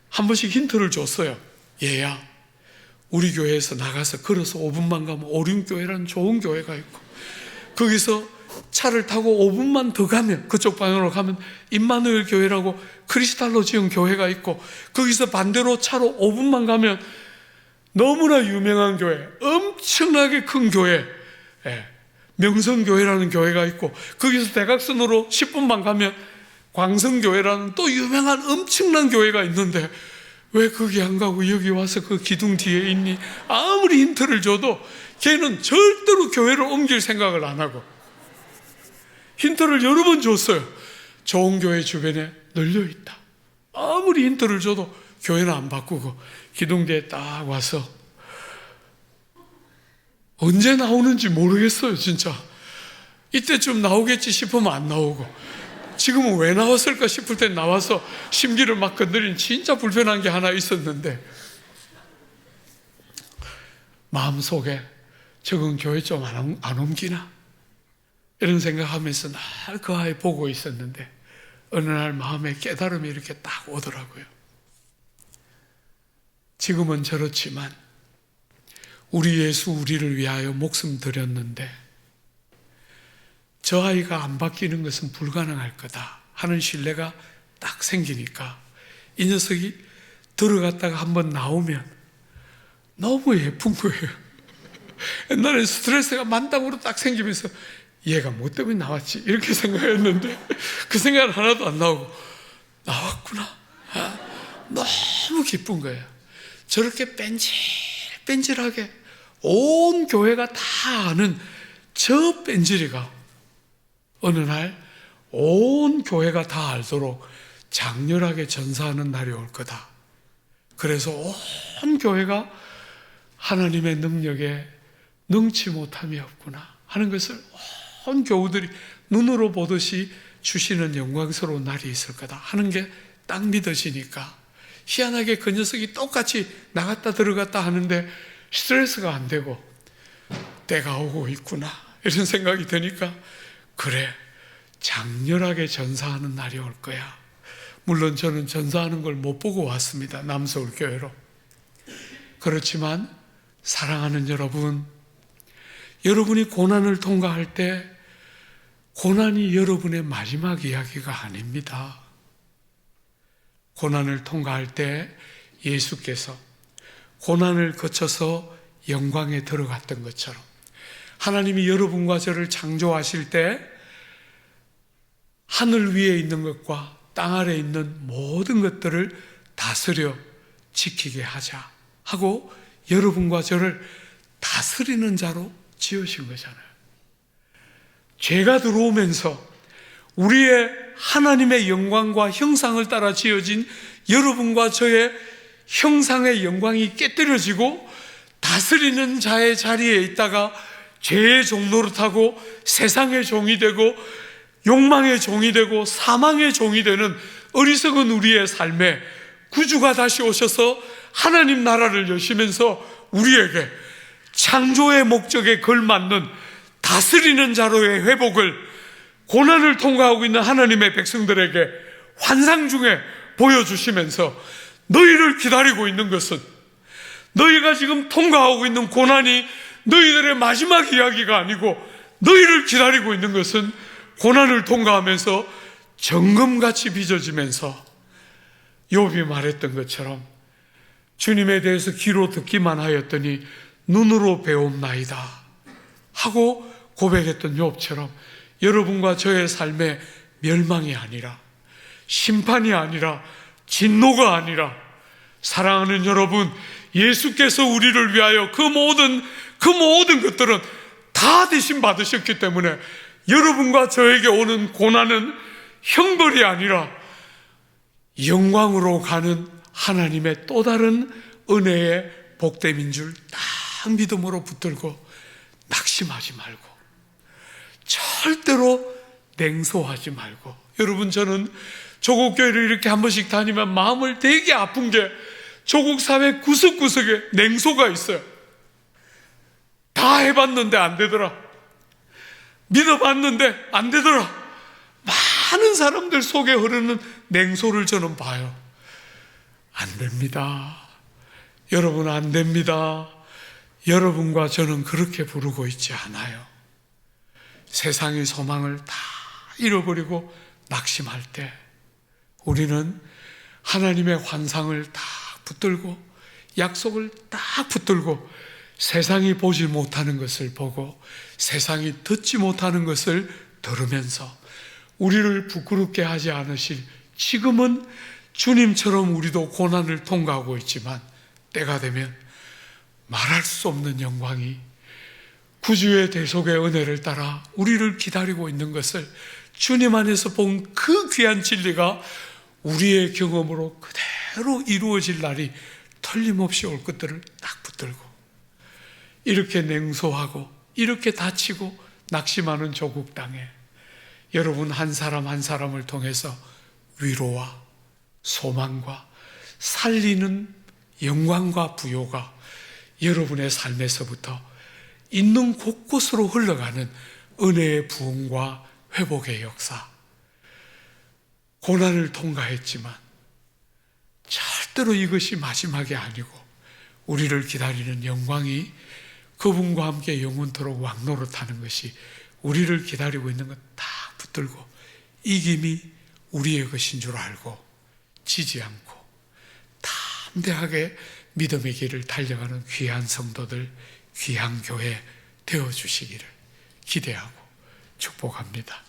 한 번씩 힌트를 줬어요. 얘야, 우리 교회에서 나가서 걸어서 5분만 가면 오륜교회라는 좋은 교회가 있고 거기서 차를 타고 5분만 더 가면 그쪽 방향으로 가면 임마누엘 교회라고 크리스탈로 지은 교회가 있고 거기서 반대로 차로 5분만 가면 너무나 유명한 교회, 엄청나게 큰 교회, 명성교회라는 교회가 있고 거기서 대각선으로 10분만 가면 광성교회라는 또 유명한 엄청난 교회가 있는데 왜 거기 안 가고 여기 와서 그 기둥 뒤에 있니? 아무리 힌트를 줘도 걔는 절대로 교회를 옮길 생각을 안 하고 힌트를 여러 번 줬어요. 좋은 교회 주변에 널려 있다. 아무리 힌트를 줘도 교회는 안 바꾸고 기둥대에 딱 와서 언제 나오는지 모르겠어요. 진짜 이때쯤 나오겠지 싶으면 안 나오고, 지금은 왜 나왔을까 싶을 때 나와서 심기를 막 건드린 진짜 불편한 게 하나 있었는데, 마음속에 저건 교회 좀 안 옮기나? 이런 생각하면서 날 그 아이 보고 있었는데, 어느 날 마음에 깨달음이 이렇게 딱 오더라고요. 지금은 저렇지만 우리 예수 우리를 위하여 목숨 드렸는데 저 아이가 안 바뀌는 것은 불가능할 거다 하는 신뢰가 딱 생기니까 이 녀석이 들어갔다가 한번 나오면 너무 예쁜 거예요. 옛날에 스트레스가 만땅으로 딱 생기면서 얘가 뭐 때문에 나왔지? 이렇게 생각했는데 그 생각은 하나도 안 나오고 나왔구나. 너무 기쁜 거예요. 저렇게 뺀질뺀질하게 온 교회가 다 아는 저 뺀질이가 어느 날 온 교회가 다 알도록 장렬하게 전사하는 날이 올 거다. 그래서 온 교회가 하나님의 능력에 능치 못함이 없구나 하는 것을 온 교우들이 눈으로 보듯이 주시는 영광스러운 날이 있을 거다 하는 게 딱 믿어지니까, 희한하게 그 녀석이 똑같이 나갔다 들어갔다 하는데 스트레스가 안 되고 때가 오고 있구나 이런 생각이 드니까, 그래 장렬하게 전사하는 날이 올 거야. 물론 저는 전사하는 걸 못 보고 왔습니다. 남서울교회로. 그렇지만 사랑하는 여러분, 여러분이 고난을 통과할 때 고난이 여러분의 마지막 이야기가 아닙니다. 고난을 통과할 때 예수께서 고난을 거쳐서 영광에 들어갔던 것처럼 하나님이 여러분과 저를 창조하실 때 하늘 위에 있는 것과 땅 아래에 있는 모든 것들을 다스려 지키게 하자 하고 여러분과 저를 다스리는 자로 지으신 거잖아요. 죄가 들어오면서 우리의 하나님의 영광과 형상을 따라 지어진 여러분과 저의 형상의 영광이 깨뜨려지고 다스리는 자의 자리에 있다가 죄의 종노릇하고 세상의 종이 되고 욕망의 종이 되고 사망의 종이 되는 어리석은 우리의 삶에 구주가 다시 오셔서 하나님 나라를 여시면서 우리에게 창조의 목적에 걸맞는 다스리는 자로의 회복을 고난을 통과하고 있는 하나님의 백성들에게 환상 중에 보여주시면서, 너희를 기다리고 있는 것은, 너희가 지금 통과하고 있는 고난이 너희들의 마지막 이야기가 아니고 너희를 기다리고 있는 것은 고난을 통과하면서 정금같이 빚어지면서 욥이 말했던 것처럼 주님에 대해서 귀로 듣기만 하였더니 눈으로 배움나이다 하고 고백했던 욥처럼 여러분과 저의 삶의 멸망이 아니라, 심판이 아니라, 진노가 아니라, 사랑하는 여러분, 예수께서 우리를 위하여 그 모든 것들은 다 대신 받으셨기 때문에 여러분과 저에게 오는 고난은 형벌이 아니라 영광으로 가는 하나님의 또 다른 은혜의 복됨인 줄 딱 믿음으로 붙들고 낙심하지 말고 절대로 냉소하지 말고. 여러분, 저는 조국 교회를 이렇게 한 번씩 다니면 마음을 되게 아픈 게 조국 사회 구석구석에 냉소가 있어요. 다 해봤는데 안 되더라. 믿어봤는데 안 되더라. 많은 사람들 속에 흐르는 냉소를 저는 봐요. 안 됩니다. 여러분, 안 됩니다. 여러분과 저는 그렇게 부르고 있지 않아요. 세상의 소망을 다 잃어버리고 낙심할 때 우리는 하나님의 환상을 다 붙들고 약속을 딱 붙들고 세상이 보지 못하는 것을 보고 세상이 듣지 못하는 것을 들으면서 우리를 부끄럽게 하지 않으실, 지금은 주님처럼 우리도 고난을 통과하고 있지만 때가 되면 말할 수 없는 영광이 구주의 대속의 은혜를 따라 우리를 기다리고 있는 것을, 주님 안에서 본 그 귀한 진리가 우리의 경험으로 그대로 이루어질 날이 틀림없이 올 것들을 딱 붙들고, 이렇게 냉소하고 이렇게 다치고 낙심하는 조국 땅에 여러분 한 사람 한 사람을 통해서 위로와 소망과 살리는 영광과 부요가 여러분의 삶에서부터 있는 곳곳으로 흘러가는 은혜의 부흥과 회복의 역사. 고난을 통과했지만 절대로 이것이 마지막이 아니고 우리를 기다리는 영광이 그분과 함께 영원토록 왕노릇하는 것이 우리를 기다리고 있는 것 다 붙들고 이김이 우리의 것인 줄 알고 지지 않고 담대하게 믿음의 길을 달려가는 귀한 성도들, 귀한 교회 되어주시기를 기대하고 축복합니다.